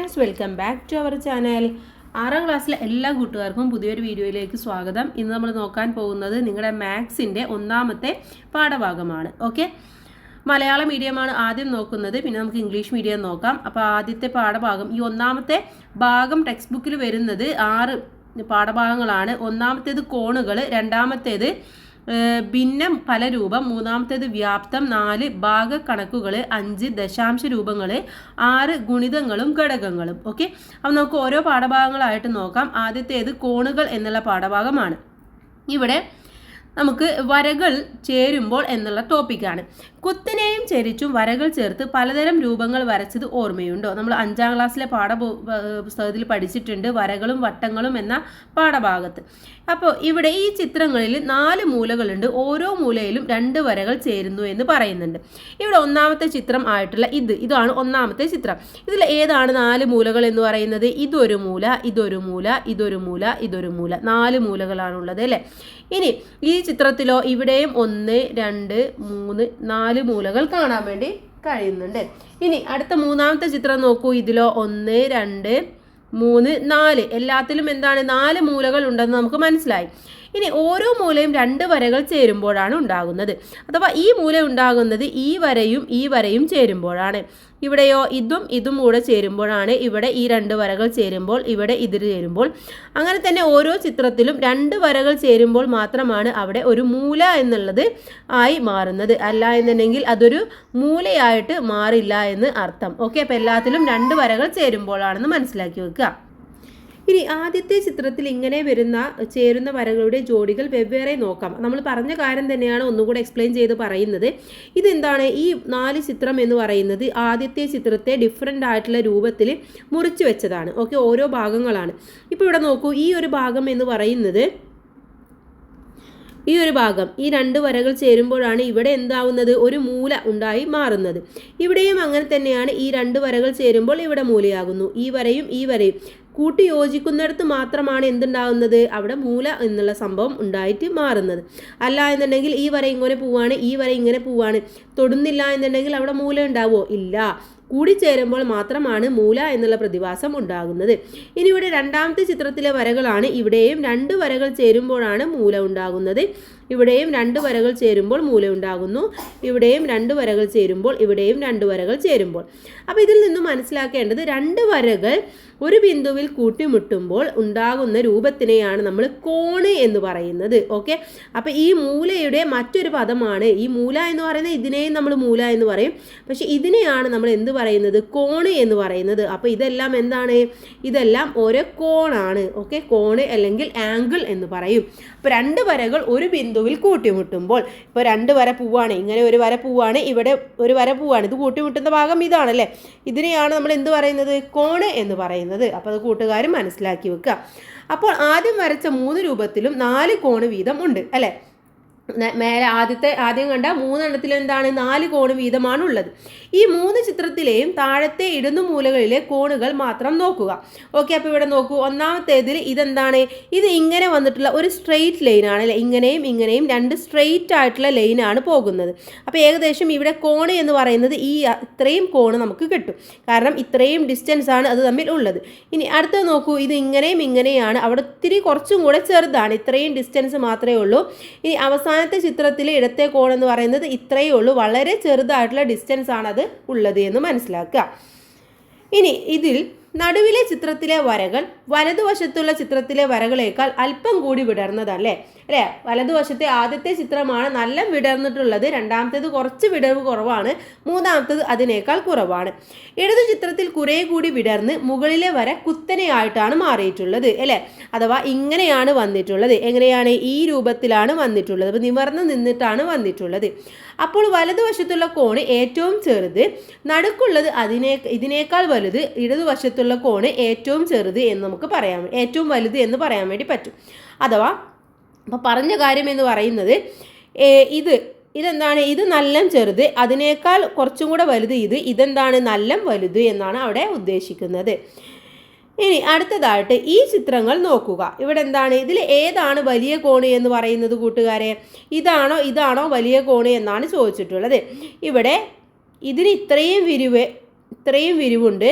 Friends, welcome back to our channel. 6ാം ക്ലാസ്സിലെ എല്ലാ കൂട്ടുകാർക്കും പുതിയൊരു വീഡിയോയിലേക്ക് സ്വാഗതം. ഇന്ന് നമ്മൾ നോക്കാൻ പോകുന്നത് നിങ്ങളുടെ മാത്സിൻ്റെ 1ാമത്തെ പാഠഭാഗമാണ്. ഓക്കെ, മലയാളം മീഡിയമാണ് ആദ്യം നോക്കുന്നത്, പിന്നെ നമുക്ക് ഇംഗ്ലീഷ് മീഡിയം നോക്കാം. അപ്പോൾ ആദ്യത്തെ പാഠഭാഗം, ഈ 1ാമത്തെ ഭാഗം ടെക്സ്റ്റ് ബുക്കിൽ വരുന്നത് 6 പാഠഭാഗങ്ങളാണ്. 1ാമത്തേത് കോണുകൾ, 2ാമത്തേത് ഭിന്നം ഫലരൂപം, 3ാമത്തേത് വ്യാപ്തം, 4 ഭാഗക്കണക്കുകൾ, 5 ദശാംശ രൂപങ്ങൾ, 6 ഗുണിതങ്ങളും ഘടകങ്ങളും. ഓക്കെ, അപ്പോൾ നമുക്ക് ഓരോ പാഠഭാഗങ്ങളായിട്ട് നോക്കാം. ആദ്യത്തേത് കോണുകൾ എന്നുള്ള പാഠഭാഗമാണ്. ഇവിടെ നമുക്ക് വരകൾ ചേരുമ്പോൾ എന്നുള്ള ടോപ്പിക്കാണ്. കുത്തിനെയും ചെരിച്ചും വരകൾ ചേർത്ത് പലതരം രൂപങ്ങൾ വരച്ചത് ഓർമ്മയുണ്ടോ? നമ്മൾ 5ാം ക്ലാസ്സിലെ പുസ്തകത്തിൽ പഠിച്ചിട്ടുണ്ട്, വരകളും വട്ടങ്ങളും എന്ന പാഠഭാഗത്ത്. അപ്പോൾ ഇവിടെ ഈ ചിത്രങ്ങളിൽ 4 മൂലകളുണ്ട്. ഓരോ മൂലയിലും 2 വരകൾ ചേരുന്നു എന്ന് പറയുന്നുണ്ട്. ഇവിടെ 1ാമത്തെ ചിത്രം ആയിട്ടുള്ള ഇതാണ് 1ാമത്തെ ചിത്രം. ഇതിൽ ഏതാണ് 4 മൂലകൾ എന്ന് പറയുന്നത്? ഇതൊരു മൂല, ഇതൊരു മൂല, ഇതൊരു മൂല, ഇതൊരു മൂല. 4 മൂലകളാണുള്ളത് അല്ലേ. ഇനി ഈ ചിത്രത്തിലോ ഇവിടെയും 1, 2, 3, 4 മൂലകൾ കാണാൻ വേണ്ടി കഴിയുന്നുണ്ട്. ഇനി അടുത്ത 3ാമത്തെ ചിത്രം നോക്കൂ. ഇതിലോ 1, 2, 3, 4 എല്ലാത്തിലും എന്താണ് 4 മൂലകൾ ഉണ്ടെന്ന് നമുക്ക് മനസ്സിലായി. ഇനി ഓരോ മൂലയും 2 വരകൾ ചേരുമ്പോഴാണ് ഉണ്ടാകുന്നത്. അഥവാ ഈ മൂല ഉണ്ടാകുന്നത് ഈ വരയും ചേരുമ്പോഴാണ്. ഇവിടെയോ ഇതും കൂടെ ചേരുമ്പോഴാണ്. ഇവിടെ ഈ 2 വരകൾ ചേരുമ്പോൾ, ഇവിടെ ഇതിൽ ചേരുമ്പോൾ. അങ്ങനെ തന്നെ ഓരോ ചിത്രത്തിലും 2 വരകൾ ചേരുമ്പോൾ മാത്രമാണ് അവിടെ ഒരു മൂല എന്നുള്ളത് ആയി മാറുന്നത്. അല്ല എന്നുണ്ടെങ്കിൽ അതൊരു മൂലയായിട്ട് മാറില്ല എന്ന് അർത്ഥം. ഓക്കെ, അപ്പോൾ എല്ലാത്തിലും 2 വരകൾ ചേരുമ്പോഴാണെന്ന് മനസ്സിലാക്കി വെക്കുക. ഇനി ആദ്യത്തെ ചിത്രത്തിൽ ഇങ്ങനെ ചേരുന്ന വരകളുടെ ജോഡികൾ വെവ്വേറെ നോക്കാം. നമ്മൾ പറഞ്ഞ കാര്യം തന്നെയാണ് ഒന്നുകൂടെ എക്സ്പ്ലെയിൻ ചെയ്ത് പറയുന്നത്. ഇതെന്താണ്, ഈ 4 ചിത്രം എന്ന് പറയുന്നത് ആദ്യത്തെ ചിത്രത്തെ ഡിഫറെൻ്റ് ആയിട്ടുള്ള രൂപത്തിൽ മുറിച്ച് വെച്ചതാണ്. ഓക്കെ, ഓരോ ഭാഗങ്ങളാണ്. ഇപ്പോൾ ഇവിടെ നോക്കൂ, ഈ ഒരു ഭാഗം എന്ന് പറയുന്നത്, ഈ ഒരു ഭാഗം, ഈ 2 വരകൾ ചേരുമ്പോഴാണ് ഇവിടെ എന്താവുന്നത്, ഒരു മൂല ഉണ്ടായി മാറുന്നത്. ഇവിടെയും അങ്ങനെ തന്നെയാണ്. ഈ 2 വരകൾ ചേരുമ്പോൾ ഇവിടെ മൂലയാകുന്നു. ഈ വരയും കൂട്ടി യോജിക്കുന്നിടത്ത് മാത്രമാണ് എന്തുണ്ടാകുന്നത്, അവിടെ മൂല എന്നുള്ള സംഭവം ഉണ്ടായിട്ട് മാറുന്നത്. അല്ല എന്നുണ്ടെങ്കിൽ ഈ വര ഇങ്ങനെ പോവാണ്, ഈ വര ഇങ്ങനെ പോവാണ്, തൊടുന്നില്ല എന്നുണ്ടെങ്കിൽ അവിടെ മൂല ഉണ്ടാവുമോ? ഇല്ല. കൂടിച്ചേരുമ്പോൾ മാത്രമാണ് മൂല എന്നുള്ള പ്രതിഭാസം ഉണ്ടാകുന്നത്. ഇനി ഇവിടെ 2ാമത്തെ ചിത്രത്തിലെ വരകളാണ്. ഇവിടെയും 2 വരകൾ ചേരുമ്പോഴാണ് മൂല ഉണ്ടാകുന്നത്. ഇവിടെയും 2 വരകൾ ചേരുമ്പോൾ മൂല ഉണ്ടാകുന്നു. ഇവിടെയും 2 വരകൾ ചേരുമ്പോൾ, ഇവിടെയും 2 വരകൾ ചേരുമ്പോൾ. അപ്പോൾ ഇതിൽ നിന്നും മനസ്സിലാക്കേണ്ടത് 2 വരകൾ ഒരു ബിന്ദുവിൽ കൂട്ടിമുട്ടുമ്പോൾ ഉണ്ടാകുന്ന രൂപത്തിനെയാണ് നമ്മൾ കോണ് എന്ന് പറയുന്നത്. ഓക്കെ, അപ്പോൾ ഈ മൂലയുടെ മറ്റൊരു പദമാണ് ഈ മൂല എന്ന് പറയുന്നത്. ഇതിനെയും നമ്മൾ മൂല എന്ന് പറയും, പക്ഷെ ഇതിനെയാണ് നമ്മൾ എന്ത് പറയുന്നത്, കോണ് എന്ന് പറയുന്നത്. അപ്പോൾ ഇതെല്ലാം എന്താണ്, ഇതെല്ലാം ഒരു കോണാണ്. ഓക്കെ, കോണ് അല്ലെങ്കിൽ ആംഗിൾ എന്ന് പറയും. അപ്പോൾ 2 വരകൾ ഒരു ബിന്ദുവിൽ കൂട്ടിമുട്ടുമ്പോൾ, ഇപ്പോൾ 2 വര പൂവാണ്, ഇങ്ങനെ ഒരു വര പൂവാണ്, ഇവിടെ ഒരു വര പൂവാണ്, ഇത് കൂട്ടിമുട്ടുന്ന ഭാഗം ഇതാണല്ലേ. ഇതിനെയാണ് നമ്മൾ എന്ത് പറയുന്നത്, കോണ് എന്ന് പറയുന്നത്. അപ്പോൾ അത് കൂട്ടുകാരും മനസ്സിലാക്കി വെക്കുക. അപ്പോൾ ആദ്യം വരച്ച 3 രൂപത്തിലും 4 കോണ് വീതം ഉണ്ട് അല്ലേ. മേലെ ആദ്യം കണ്ട 3 എണ്ണത്തിലും എന്താണ്, 4 കോണ് വീതമാണ് ഉള്ളത്. ഈ 3 ചിത്രത്തിലെയും താഴത്തെ ഇടതുമൂലകളിലെ കോണുകൾ മാത്രം നോക്കുക. ഓക്കെ, അപ്പോൾ ഇവിടെ നോക്കൂ, 1ാമത്തേതിൽ ഇതെന്താണ്, ഇത് ഇങ്ങനെ വന്നിട്ടുള്ള ഒരു സ്ട്രെയിറ്റ് ലൈനാണ് അല്ലേ. ഇങ്ങനെയും 2 സ്ട്രെയിറ്റ് ആയിട്ടുള്ള ലൈനാണ് പോകുന്നത്. അപ്പോൾ ഏകദേശം ഇവിടെ കോണ് എന്ന് പറയുന്നത് ഇത്രയും കോണ് നമുക്ക് കിട്ടും, കാരണം ഇത്രയും ഡിസ്റ്റൻസ് ആണ് അത് തമ്മിൽ ഉള്ളത്. ഇനി അടുത്തത് നോക്കൂ, ഇത് ഇങ്ങനെയാണ്, അവിടെ ഇത്തിരി കുറച്ചും കൂടെ ചെറുതാണ്, ഇത്രയും ഡിസ്റ്റൻസ് മാത്രമേ ഉള്ളൂ. ഇനി അവസാനത്തെ ചിത്രത്തിൽ ഇടത്തെ കോൺ എന്ന് പറയുന്നത് ഇത്രയേ ഉള്ളൂ, വളരെ ചെറുതായിട്ടുള്ള ഡിസ്റ്റൻസ് ആണ് അത് ഉള്ളത് എന്ന് മനസ്സിലാക്കുക. ഇനി ഇതിൽ നടുവിലെ ചിത്രത്തിലെ വരകൾ വലതുവശത്തുള്ള ചിത്രത്തിലെ വരകളേക്കാൾ അല്പം കൂടി വിടർന്നതല്ലേ അല്ലേ. വലതുവശത്തെ ആദ്യത്തെ ചിത്രമാണ് നല്ല വിടർന്നിട്ടുള്ളത്, 2ാമത്തേത് കുറച്ച് വിടർവ് കുറവാണ്, 3ാമത്തേത് അതിനേക്കാൾ കുറവാണ്. ഇടതു ചിത്രത്തിൽ കുറേ കൂടി വിടർന്ന് മുകളിലെ വര കുത്തനെയായിട്ടാണ് മാറിയിട്ടുള്ളത് അല്ലേ. അഥവാ ഇങ്ങനെയാണ് വന്നിട്ടുള്ളത്. എങ്ങനെയാണ്, ഈ രൂപത്തിലാണ് വന്നിട്ടുള്ളത്. അപ്പോൾ നിവർന്ന് നിന്നിട്ടാണ് വന്നിട്ടുള്ളത്. അപ്പോൾ വലതുവശത്തുള്ള കോണ് ഏറ്റവും ചെറുത്, നടുക്കുള്ളത് ഇതിനേക്കാൾ വലുത്, ഇടതുവശത്തുള്ള കോണ് ഏറ്റവും ചെറുത് എന്ന് നമുക്ക് പറയാം, ഏറ്റവും വലുത് എന്ന് പറയാൻ വേണ്ടി പറ്റും. അഥവാ അപ്പോൾ പറഞ്ഞ കാര്യം എന്ന് പറയുന്നത് ഇതെന്താണ്, ഇത് നല്ല ചെറുത്, അതിനേക്കാൾ കുറച്ചും കൂടെ വലുത് ഇതെന്താണ്, നല്ല വലുത് എന്നാണ് അവിടെ ഉദ്ദേശിക്കുന്നത്. ഇനി അടുത്തതായിട്ട് ഈ ചിത്രങ്ങൾ നോക്കുക. ഇവിടെ എന്താണ്, ഇതിൽ ഏതാണ് വലിയ കോണ് എന്ന് പറയുന്നത് കൂട്ടുകാരെ? ഇതാണോ വലിയ കോണ് എന്നാണ് ചോദിച്ചിട്ടുള്ളത്. ഇവിടെ ഇതിന് ഇത്രയും വിരിവുണ്ട്,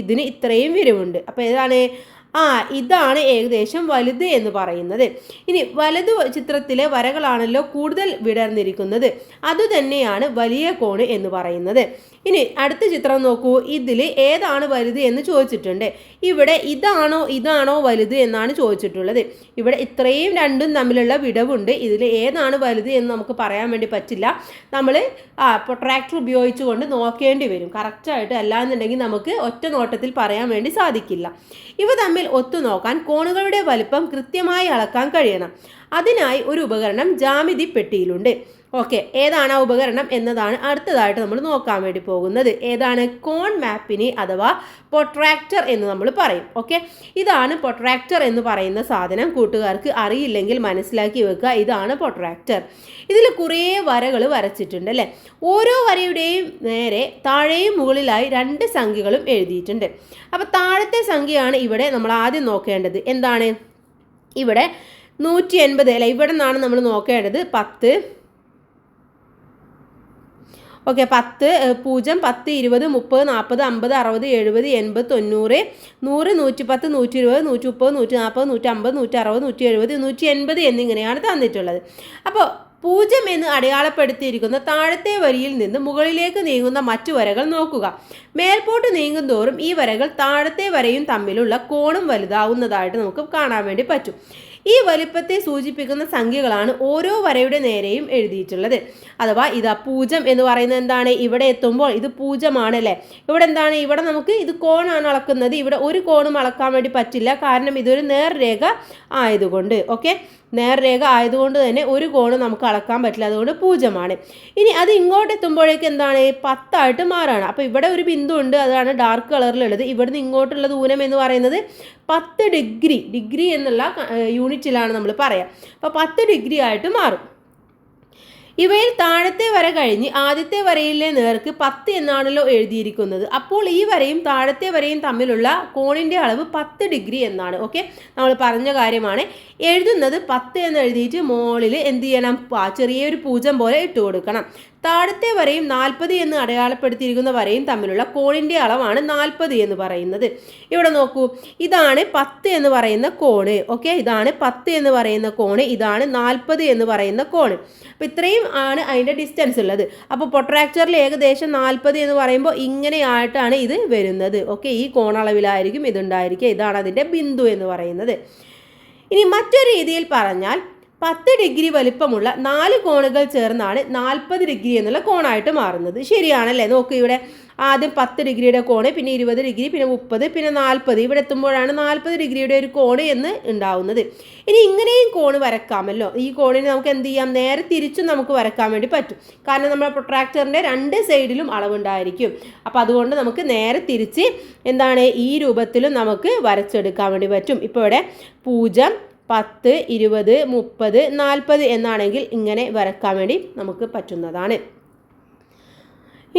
ഇതിന് ഇത്രയും വിരിവുണ്ട്. അപ്പോൾ ഏതാണ്? ഇതാണ് ഏകദേശം വലുത് എന്ന് പറയുന്നത്. ഇനി വലതു ചിത്രത്തിലെ വരകളാണല്ലോ കൂടുതൽ വിടർന്നിരിക്കുന്നത്, അതുതന്നെയാണ് വലിയ കോണ് എന്ന് പറയുന്നത്. ഇനി അടുത്ത ചിത്രം നോക്കൂ. ഇതിൽ ഏതാണ് വലുത് എന്ന് ചോദിച്ചിട്ടുണ്ട്. ഇവിടെ ഇതാണോ വലുത് എന്നാണ് ചോദിച്ചിട്ടുള്ളത്. ഇവിടെ ഇത്രയും രണ്ടും തമ്മിലുള്ള വിടവുണ്ട്. ഇതിൽ ഏതാണ് വലുത് എന്ന് നമുക്ക് പറയാൻ വേണ്ടി പറ്റില്ല. നമ്മൾ പ്രൊട്രാക്ടർ ഉപയോഗിച്ചുകൊണ്ട് നോക്കേണ്ടി വരും കറക്റ്റായിട്ട്. അല്ലാന്നുണ്ടെങ്കിൽ നമുക്ക് ഒറ്റ നോട്ടത്തിൽ പറയാൻ വേണ്ടി സാധിക്കില്ല. ഇവ തമ്മിൽ ഒത്തുനോക്കാൻ കോണുകളുടെ വലിപ്പം കൃത്യമായി അളക്കാൻ കഴിയണം. അതിനായി ഒരു ഉപകരണം ജാമിതി പെട്ടിയിലുണ്ട്. ഓക്കെ, ഏതാണ് ആ ഉപകരണം എന്നതാണ് അടുത്തതായിട്ട് നമ്മൾ നോക്കാൻ വേണ്ടി പോകുന്നത്. ഏതാണ്? കോൺ മാപ്പിനെ അഥവാ പ്രൊട്രാക്ടർ എന്ന് നമ്മൾ പറയും. ഓക്കെ, ഇതാണ് പ്രൊട്രാക്ടർ എന്ന് പറയുന്ന സാധനം. കൂട്ടുകാർക്ക് അറിയില്ലെങ്കിൽ മനസ്സിലാക്കി വെക്കുക, ഇതാണ് പ്രൊട്രാക്ടർ. ഇതിൽ കുറേ വരകൾ വരച്ചിട്ടുണ്ട് അല്ലേ? ഓരോ വരയുടെയും നേരെ താഴെയും മുകളിലായി 2 സംഖ്യകളും എഴുതിയിട്ടുണ്ട്. അപ്പോൾ താഴത്തെ സംഖ്യയാണ് ഇവിടെ നമ്മൾ ആദ്യം നോക്കേണ്ടത്. എന്താണ്? ഇവിടെ 180 അല്ലേ? ഇവിടെ നിന്നാണ് നമ്മൾ നോക്കേണ്ടത്. 10. ഓക്കെ, 10, 0, 10, 20, 30, 40, 50, 60, 70, 80, 90, 100, 110, 120, 130, 140, 150, 160, 170, 180 എന്നിങ്ങനെയാണ് തന്നിട്ടുള്ളത്. അപ്പോൾ 0 എന്ന് അടയാളപ്പെടുത്തിയിരിക്കുന്ന താഴത്തെ വരിയിൽ നിന്ന് മുകളിലേക്ക് നീങ്ങുന്ന മറ്റു വരകൾ നോക്കുക. മേൽപോട്ട് നീങ്ങും തോറും ഈ വരകൾ താഴത്തെ വരയും തമ്മിലുള്ള കോണും വലുതാവുന്നതായിട്ട് നമുക്ക് കാണാൻ വേണ്ടി പറ്റും. ഈ വലിപ്പത്തെ സൂചിപ്പിക്കുന്ന സംഖ്യകളാണ് ഓരോ വരയുടെ നേരെയും എഴുതിയിട്ടുള്ളത്. അഥവാ ഇതാ 0 എന്ന് പറയുന്നത് എന്താണ്? ഇവിടെ എത്തുമ്പോൾ ഇത് 0 ആണല്ലേ? ഇവിടെ എന്താണ്? ഇവിടെ നമുക്ക് ഇത് കോണാണ് അളക്കുന്നത്. ഇവിടെ ഒരു കോണും അളക്കാൻ വേണ്ടി പറ്റില്ല, കാരണം ഇതൊരു നേർരേഖ ആയതുകൊണ്ട്. ഓക്കെ, നേർരേഖ ആയതുകൊണ്ട് തന്നെ ഒരു കോണ് നമുക്ക് അളക്കാൻ പറ്റില്ല, അതുകൊണ്ട് 0 ആണ്. ഇനി അത് ഇങ്ങോട്ട് എത്തുമ്പോഴേക്ക് എന്താണ്? 10 ആയിട്ട് മാറാണ്. അപ്പോൾ ഇവിടെ ഒരു ബിന്ദു ഉണ്ട്, അതാണ് ഡാർക്ക് കളറിലുള്ളത്. ഇവിടുന്ന് ഇങ്ങോട്ടുള്ള ദൂരം എന്ന് പറയുന്നത് 10 ഡിഗ്രി എന്നുള്ള യൂണിറ്റിലാണ് നമ്മൾ പറയാം. അപ്പോൾ 10 ഡിഗ്രി ആയിട്ട് മാറും. ഇവയിൽ താഴത്തെ വര കഴിഞ്ഞ് ആദ്യത്തെ വരയിലെ നേർക്ക് 10 എന്നാണല്ലോ എഴുതിയിരിക്കുന്നത്. അപ്പോൾ ഈ വരയും താഴത്തെ വരയും തമ്മിലുള്ള കോണിൻ്റെ അളവ് 10 ഡിഗ്രി എന്നാണ്. ഓക്കെ, നമ്മൾ പറഞ്ഞ കാര്യമാണ്. എഴുതുന്നത് 10 എന്ന് എഴുതിയിട്ട് മുകളിൽ എന്ത് ചെയ്യണം? ചെറിയൊരു 0 പോലെ ഇട്ട് കൊടുക്കണം. താഴത്തെ വരയും 40 എന്ന് അടയാളപ്പെടുത്തിയിരിക്കുന്ന വരയും തമ്മിലുള്ള കോണിൻ്റെ അളവാണ് 40 എന്ന് പറയുന്നത്. ഇവിടെ നോക്കൂ, ഇതാണ് 10 എന്ന് പറയുന്ന കോണ്. ഓക്കെ, ഇതാണ് 10 എന്ന് പറയുന്ന കോണ്, ഇതാണ് 40 എന്ന് പറയുന്ന കോണ്. അപ്പോൾ ഇത്രയും ആണ് അതിൻ്റെ ഡിസ്റ്റൻസ് ഉള്ളത്. അപ്പോൾ പ്രൊട്രാക്ടറിൽ ഏകദേശം 40 എന്ന് പറയുമ്പോൾ ഇങ്ങനെയായിട്ടാണ് ഇത് വരുന്നത്. ഓക്കെ, ഈ കോണളവിലായിരിക്കും ഇതുണ്ടായിരിക്കുക. ഇതാണ് അതിൻ്റെ ബിന്ദു എന്ന് പറയുന്നത്. ഇനി മറ്റൊരു രീതിയിൽ പറഞ്ഞാൽ 10 ഡിഗ്രി വലിപ്പമുള്ള 4 കോണുകൾ ചേർന്നാണ് 40 ഡിഗ്രി എന്നുള്ള കോണായിട്ട് മാറുന്നത്. ശരിയാണല്ലേ? നോക്കൂ, ഇവിടെ ആദ്യം 10 ഡിഗ്രിയുടെ കോണ്, പിന്നെ 20 ഡിഗ്രി, പിന്നെ 30, പിന്നെ 40. ഇവിടെ എത്തുമ്പോഴാണ് 40 ഡിഗ്രിയുടെ ഒരു കോണ് എന്ന് ഉണ്ടാവുന്നത്. ഇനി ഇങ്ങനെയും കോണ് വരക്കാമല്ലോ. ഈ കോണിന് നമുക്ക് എന്ത് ചെയ്യാം? നേരെ തിരിച്ചും നമുക്ക് വരക്കാൻ വേണ്ടി പറ്റും. കാരണം നമ്മുടെ പ്രൊട്രാക്ടറിൻ്റെ 2 സൈഡിലും അളവുണ്ടായിരിക്കും. അപ്പോൾ അതുകൊണ്ട് നമുക്ക് നേരെ തിരിച്ച് എന്താണ് ഈ രൂപത്തിലും നമുക്ക് വരച്ചെടുക്കാൻ വേണ്ടി പറ്റും. ഇപ്പോൾ ഇവിടെ 0, 10, 20, 30, 40 എന്നാണെങ്കിൽ ഇങ്ങനെ വരക്കാൻ വേണ്ടി നമുക്ക് പറ്റുന്നതാണ്.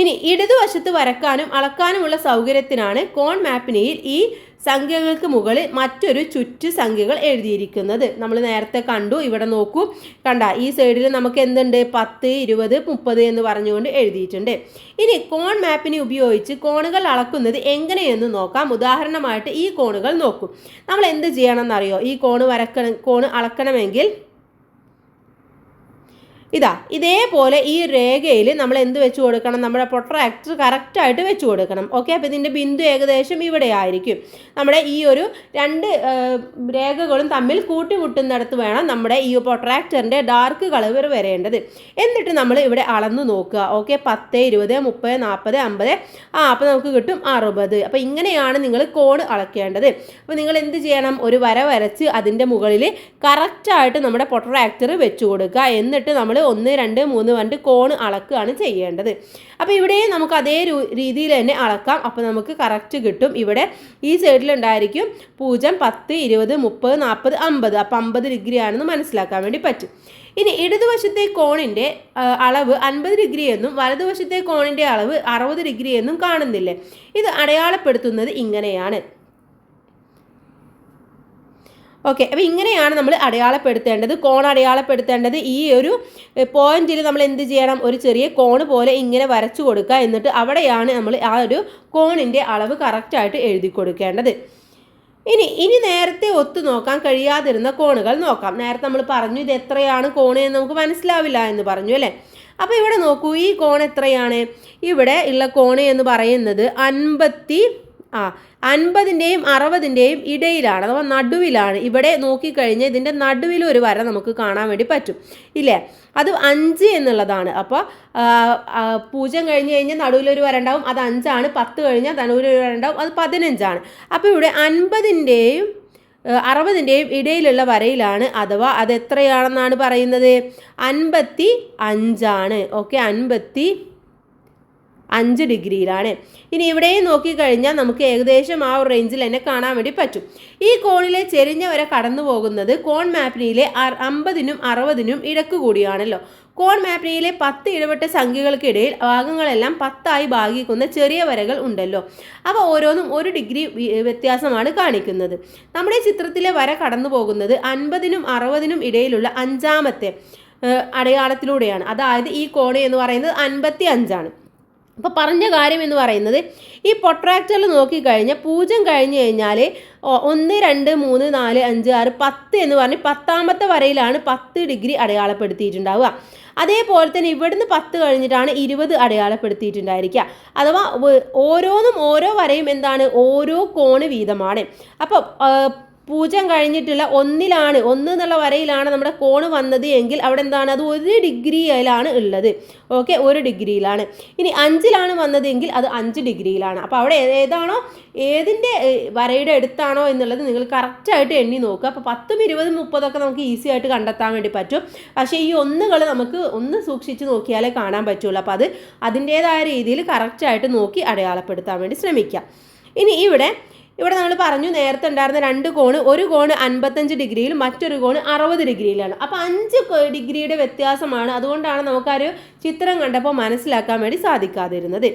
ഇനി ഇടതുവശത്ത് വരക്കാനും അളക്കാനുമുള്ള സൗകര്യത്തിനാണ് കോൺ മാപ്പിനിയിൽ ഈ സംഖ്യകൾക്ക് മുകളിൽ മറ്റൊരു ചുറ്റു സംഖ്യകൾ എഴുതിയിരിക്കുന്നത്. നമ്മൾ നേരത്തെ കണ്ടു. ഇവിടെ നോക്കൂ, കണ്ട ഈ സൈഡിൽ നമുക്ക് എന്തുണ്ട്? 10, 20, 30 എന്ന് പറഞ്ഞുകൊണ്ട് എഴുതിയിട്ടുണ്ട്. ഇനി കോൺ മാപ്പിനെ ഉപയോഗിച്ച് കോണുകൾ അളക്കുന്നത് എങ്ങനെയെന്ന് നോക്കാം. ഉദാഹരണമായിട്ട് ഈ കോണുകൾ നോക്കൂ. നമ്മൾ എന്ത് ചെയ്യണമെന്നറിയോ? ഈ കോണ് അളക്കണമെങ്കിൽ ഇതേപോലെ ഈ രേഖയിൽ നമ്മൾ എന്ത് വെച്ച് കൊടുക്കണം? നമ്മുടെ പ്രൊട്രാക്ടർ കറക്റ്റായിട്ട് വെച്ച് കൊടുക്കണം. ഓക്കെ, അപ്പോൾ ഇതിൻ്റെ ബിന്ദു ഏകദേശം ഇവിടെ ആയിരിക്കും. നമ്മുടെ ഈ ഒരു 2 രേഖകളും തമ്മിൽ കൂട്ടിമുട്ടുന്നിടത്ത് വേണം നമ്മുടെ ഈ പ്രൊട്രാക്ടറിൻ്റെ ഡാർക്ക് കളർ വരേണ്ടത്. എന്നിട്ട് നമ്മൾ ഇവിടെ അളന്ന് നോക്കുക. ഓക്കെ, 10, 20, 30, 40, 50. അപ്പോൾ നമുക്ക് കിട്ടും 60. അപ്പോൾ ഇങ്ങനെയാണ് നിങ്ങൾ കോൺ അളക്കേണ്ടത്. അപ്പോൾ നിങ്ങൾ എന്ത് ചെയ്യണം? ഒരു വര വരച്ച് അതിൻ്റെ മുകളിൽ കറക്റ്റായിട്ട് നമ്മുടെ പ്രൊട്രാക്ടർ വെച്ച് കൊടുക്കുക. എന്നിട്ട് നമ്മൾ 1, 2, 3 പറഞ്ഞിട്ട് കോൺ അളക്കുകയാണ് ചെയ്യേണ്ടത്. അപ്പോൾ ഇവിടെ നമുക്ക് അതേ രീതിയിൽ തന്നെ അളക്കാം. അപ്പോൾ നമുക്ക് കറക്റ്റ് കിട്ടും. ഇവിടെ ഈ സൈഡിലുണ്ടായിരിക്കും 0, 10, 20, 30, 40, 50. അപ്പോൾ 50 ഡിഗ്രി ആണെന്ന് മനസ്സിലാക്കാൻ വേണ്ടി പറ്റും. ഇനി ഇടതുവശത്തെ കോണിൻ്റെ അളവ് 50 ഡിഗ്രി എന്നും വലതുവശത്തെ കോണിൻ്റെ അളവ് 60 ഡിഗ്രി എന്നും കാണുന്നില്ലേ? ഇത് അടയാളപ്പെടുത്തുന്നത് ഇങ്ങനെയാണ്. ഓക്കെ, അപ്പോൾ ഇങ്ങനെയാണ് നമ്മൾ അടയാളപ്പെടുത്തേണ്ടത്. കോൺ അടയാളപ്പെടുത്തേണ്ടത് ഈ ഒരു പോയിന്റിൽ നമ്മൾ എന്ത് ചെയ്യണം, ഒരു ചെറിയ കോണ് പോലെ ഇങ്ങനെ വരച്ചു കൊടുക്കുക. എന്നിട്ട് അവിടെയാണ് നമ്മൾ ആ ഒരു കോണിൻ്റെ അളവ് കറക്റ്റായിട്ട് എഴുതി കൊടുക്കേണ്ടത്. ഇനി നേരത്തെ ഒത്തു നോക്കാൻ കഴിയാതിരുന്ന കോണുകൾ നോക്കാം. നേരത്തെ നമ്മൾ പറഞ്ഞു ഇത് എത്രയാണ് കോണ് എന്ന് നമുക്ക് മനസ്സിലാവില്ല എന്ന് പറഞ്ഞു അല്ലേ. അപ്പോൾ ഇവിടെ നോക്കൂ, ഈ കോൺ എത്രയാണ്? ഇവിടെ ഉള്ള കോണ് എന്ന് പറയുന്നത് 50ൻ്റെയും 60ൻ്റെയും ഇടയിലാണ്, അഥവാ നടുവിലാണ്. ഇവിടെ നോക്കിക്കഴിഞ്ഞാൽ ഇതിൻ്റെ നടുവിൽ ഒരു വര നമുക്ക് കാണാൻ വേണ്ടി പറ്റും ഇല്ലേ. അത് 5 എന്നുള്ളതാണ്. അപ്പോൾ 0 കഴിഞ്ഞ് കഴിഞ്ഞാൽ നടുവിലൊരു വര ഉണ്ടാവും, അത് 5 ആണ്. 10 കഴിഞ്ഞാൽ നടുവിലൊരു വര ഉണ്ടാവും, അത് 15 ആണ്. അപ്പോൾ ഇവിടെ 50ൻ്റെയും 60ൻ്റെയും ഇടയിലുള്ള വരയിലാണ്, അഥവാ അത് എത്രയാണെന്നാണ് പറയുന്നത്? 55 ആണ്. ഓക്കെ, 55 ഡിഗ്രിയിലാണ്. ഇനി ഇവിടെയും നോക്കിക്കഴിഞ്ഞാൽ നമുക്ക് ഏകദേശം ആ ഒരു റേഞ്ചിൽ തന്നെ കാണാൻ വേണ്ടി പറ്റും. ഈ കോണിലെ ചെരിഞ്ഞ വര കടന്നു പോകുന്നത് കോൺ മാപ്പിനിയിലെ 50നും 60നും ഇടക്ക് കൂടിയാണല്ലോ. കോൺ മാപ്പിനിയിലെ 10 ഇടപെട്ട സംഖ്യകൾക്കിടയിൽ ഭാഗങ്ങളെല്ലാം 10ആയി ഭാഗിക്കുന്ന ചെറിയ വരകൾ ഉണ്ടല്ലോ. അവ ഓരോന്നും 1 ഡിഗ്രി വ്യത്യാസമാണ് കാണിക്കുന്നത്. നമ്മുടെ ചിത്രത്തിലെ വര കടന്നു പോകുന്നത് 50നും 60നും ഇടയിലുള്ള 5ാമത്തെ അടയാളത്തിലൂടെയാണ്. അതായത് ഈ കോണ് എന്ന് പറയുന്നത് 55 ആണ്. അപ്പോൾ പറഞ്ഞ കാര്യം എന്ന് പറയുന്നത് ഈ പൊട്രാക്ടറിൽ നോക്കിക്കഴിഞ്ഞാൽ 0 കഴിഞ്ഞ് കഴിഞ്ഞാൽ 1 2 3 4 5 6 10 എന്ന് പറഞ്ഞ് 10ാമത്തെ വരയിലാണ് 10 ഡിഗ്രി അടയാളപ്പെടുത്തിയിട്ടുണ്ടാവുക. അതേപോലെ തന്നെ ഇവിടുന്ന് 10 കഴിഞ്ഞിട്ടാണ് 20 അടയാളപ്പെടുത്തിയിട്ടുണ്ടായിരിക്കുക. അഥവാ ഓരോന്നും ഓരോ വരയും എന്താണ്, ഓരോ കോണ് വീതമാണ്. അപ്പോൾ 0 കഴിഞ്ഞിട്ടുള്ള 1 എന്നുള്ള വരയിലാണ് നമ്മുടെ കോണ് വന്നത് എങ്കിൽ അവിടെ എന്താണ്, അത് 1 ഡിഗ്രിയിലാണ് ഉള്ളത്. ഓക്കെ, 1 ഡിഗ്രിയിലാണ്. ഇനി 5 വന്നതെങ്കിൽ അത് 5 ഡിഗ്രിയിലാണ്. അപ്പോൾ അവിടെ ഏതാണോ, ഏതിൻ്റെ വരയുടെ അടുത്താണോ എന്നുള്ളത് നിങ്ങൾ കറക്റ്റായിട്ട് എണ്ണി നോക്കുക. അപ്പോൾ 10, 20, 30 നമുക്ക് ഈസി ആയിട്ട് കണ്ടെത്താൻ വേണ്ടി പറ്റും. പക്ഷേ ഈ 1 നമുക്ക് ഒന്ന് സൂക്ഷിച്ച് നോക്കിയാലേ കാണാൻ പറ്റുള്ളൂ. അപ്പോൾ അത് അതിൻ്റേതായ രീതിയിൽ കറക്റ്റായിട്ട് നോക്കി അടയാളപ്പെടുത്താൻ വേണ്ടി ശ്രമിക്കാം. ഇനി ഇവിടെ നമ്മൾ പറഞ്ഞു നേരത്തെ ഉണ്ടായിരുന്ന 2 കോണ്, ഒരു കോണ് 55 ഡിഗ്രിയിലും മറ്റൊരു കോണ് 60 ഡിഗ്രിയിലാണ്. അപ്പോൾ 5 ഡിഗ്രിയുടെ വ്യത്യാസമാണ്. അതുകൊണ്ടാണ് നമുക്കൊരു ചിത്രം കണ്ടപ്പോൾ മനസ്സിലാക്കാൻ വേണ്ടി സാധിക്കാതിരുന്നത്.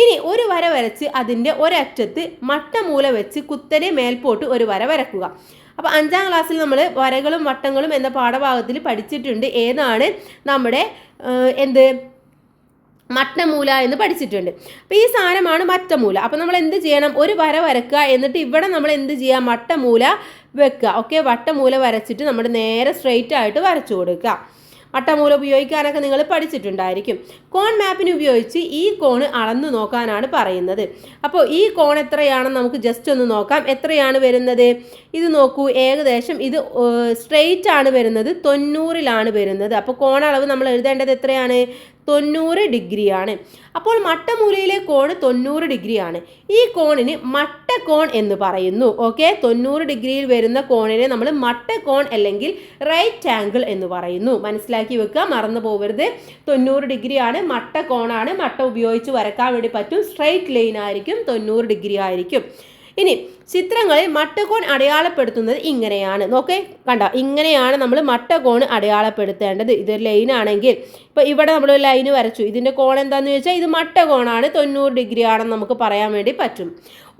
ഇനി ഒരു വര വരച്ച് അതിൻ്റെ ഒരറ്റത്ത് മട്ടമൂല വെച്ച് കുത്തനെ മേൽപോട്ട് ഒരു വര വരക്കുക. അപ്പോൾ 5ാം ക്ലാസ്സിൽ നമ്മൾ വരകളും വട്ടങ്ങളും എന്ന പാഠഭാഗത്തിൽ പഠിച്ചിട്ടുണ്ട്. ഏതാണ് നമ്മുടെ മട്ടമൂല എന്ന് പഠിച്ചിട്ടുണ്ട്. അപ്പോൾ ഈ സാധനമാണ് മട്ടമൂല. അപ്പോൾ നമ്മൾ എന്ത് ചെയ്യണം, ഒരു വര വരക്കുക. എന്നിട്ട് ഇവിടെ നമ്മൾ എന്ത് ചെയ്യുക, മട്ടമൂല വെക്കുക. ഓക്കെ, വട്ടമൂല വരച്ചിട്ട് നമ്മൾ നേരെ സ്ട്രെയിറ്റ് ആയിട്ട് വരച്ചു കൊടുക്കുക. വട്ടമൂല ഉപയോഗിക്കാനൊക്കെ നിങ്ങൾ പഠിച്ചിട്ടുണ്ടായിരിക്കും. കോൺ മാപ്പിന് ഉപയോഗിച്ച് ഈ കോണ് അളന്നു നോക്കാനാണ് പറയുന്നത്. അപ്പോൾ ഈ കോൺ എത്രയാണെന്ന് നമുക്ക് ജസ്റ്റ് ഒന്ന് നോക്കാം. എത്രയാണ് വരുന്നത്? ഇത് നോക്കൂ, ഏകദേശം ഇത് സ്ട്രെയിറ്റ് ആണ് വരുന്നത്, 90ലാണ് വരുന്നത്. അപ്പോൾ കോണളവ് നമ്മൾ എഴുതേണ്ടത് എത്രയാണ്? 90 ഡിഗ്രിയാണ്. അപ്പോൾ മട്ടമൂലയിലെ കോണ് 90 ഡിഗ്രിയാണ്. ഈ കോണിന് മട്ടകോൺ എന്ന് പറയുന്നു. ഓക്കെ, 90 ഡിഗ്രിയിൽ വരുന്ന കോണിനെ നമ്മൾ മട്ടകോൺ അല്ലെങ്കിൽ റൈറ്റ് ആംഗിൾ എന്ന് പറയുന്നു. മനസ്സിലാക്കി വെക്കുക, മറന്നു പോകരുത്. 90 ഡിഗ്രിയാണ്, മട്ടകോണാണ്. മട്ട ഉപയോഗിച്ച് വരക്കാൻ വേണ്ടി പറ്റും. സ്ട്രെയിറ്റ് ലൈൻ ആയിരിക്കും, 90 ഡിഗ്രി ആയിരിക്കും. ഇനി ചിത്രങ്ങളിൽ മട്ടകോൺ അടയാളപ്പെടുത്തുന്നത് ഇങ്ങനെയാണ്. നോക്കേ, കണ്ടോ, ഇങ്ങനെയാണ് നമ്മൾ മട്ടകോൺ അടയാളപ്പെടുത്തേണ്ടത്. ഇതൊരു ലൈൻ ആണെങ്കിൽ ഇപ്പോൾ ഇവിടെ നമ്മൾ ഒരു ലൈന് വരച്ചു. ഇതിൻ്റെ കോൺ എന്താണെന്ന് ചോദിച്ചാൽ ഇത് മട്ടകോണാണ്, 90 ഡിഗ്രി ആണെന്ന് നമുക്ക് പറയാൻ വേണ്ടി പറ്റും.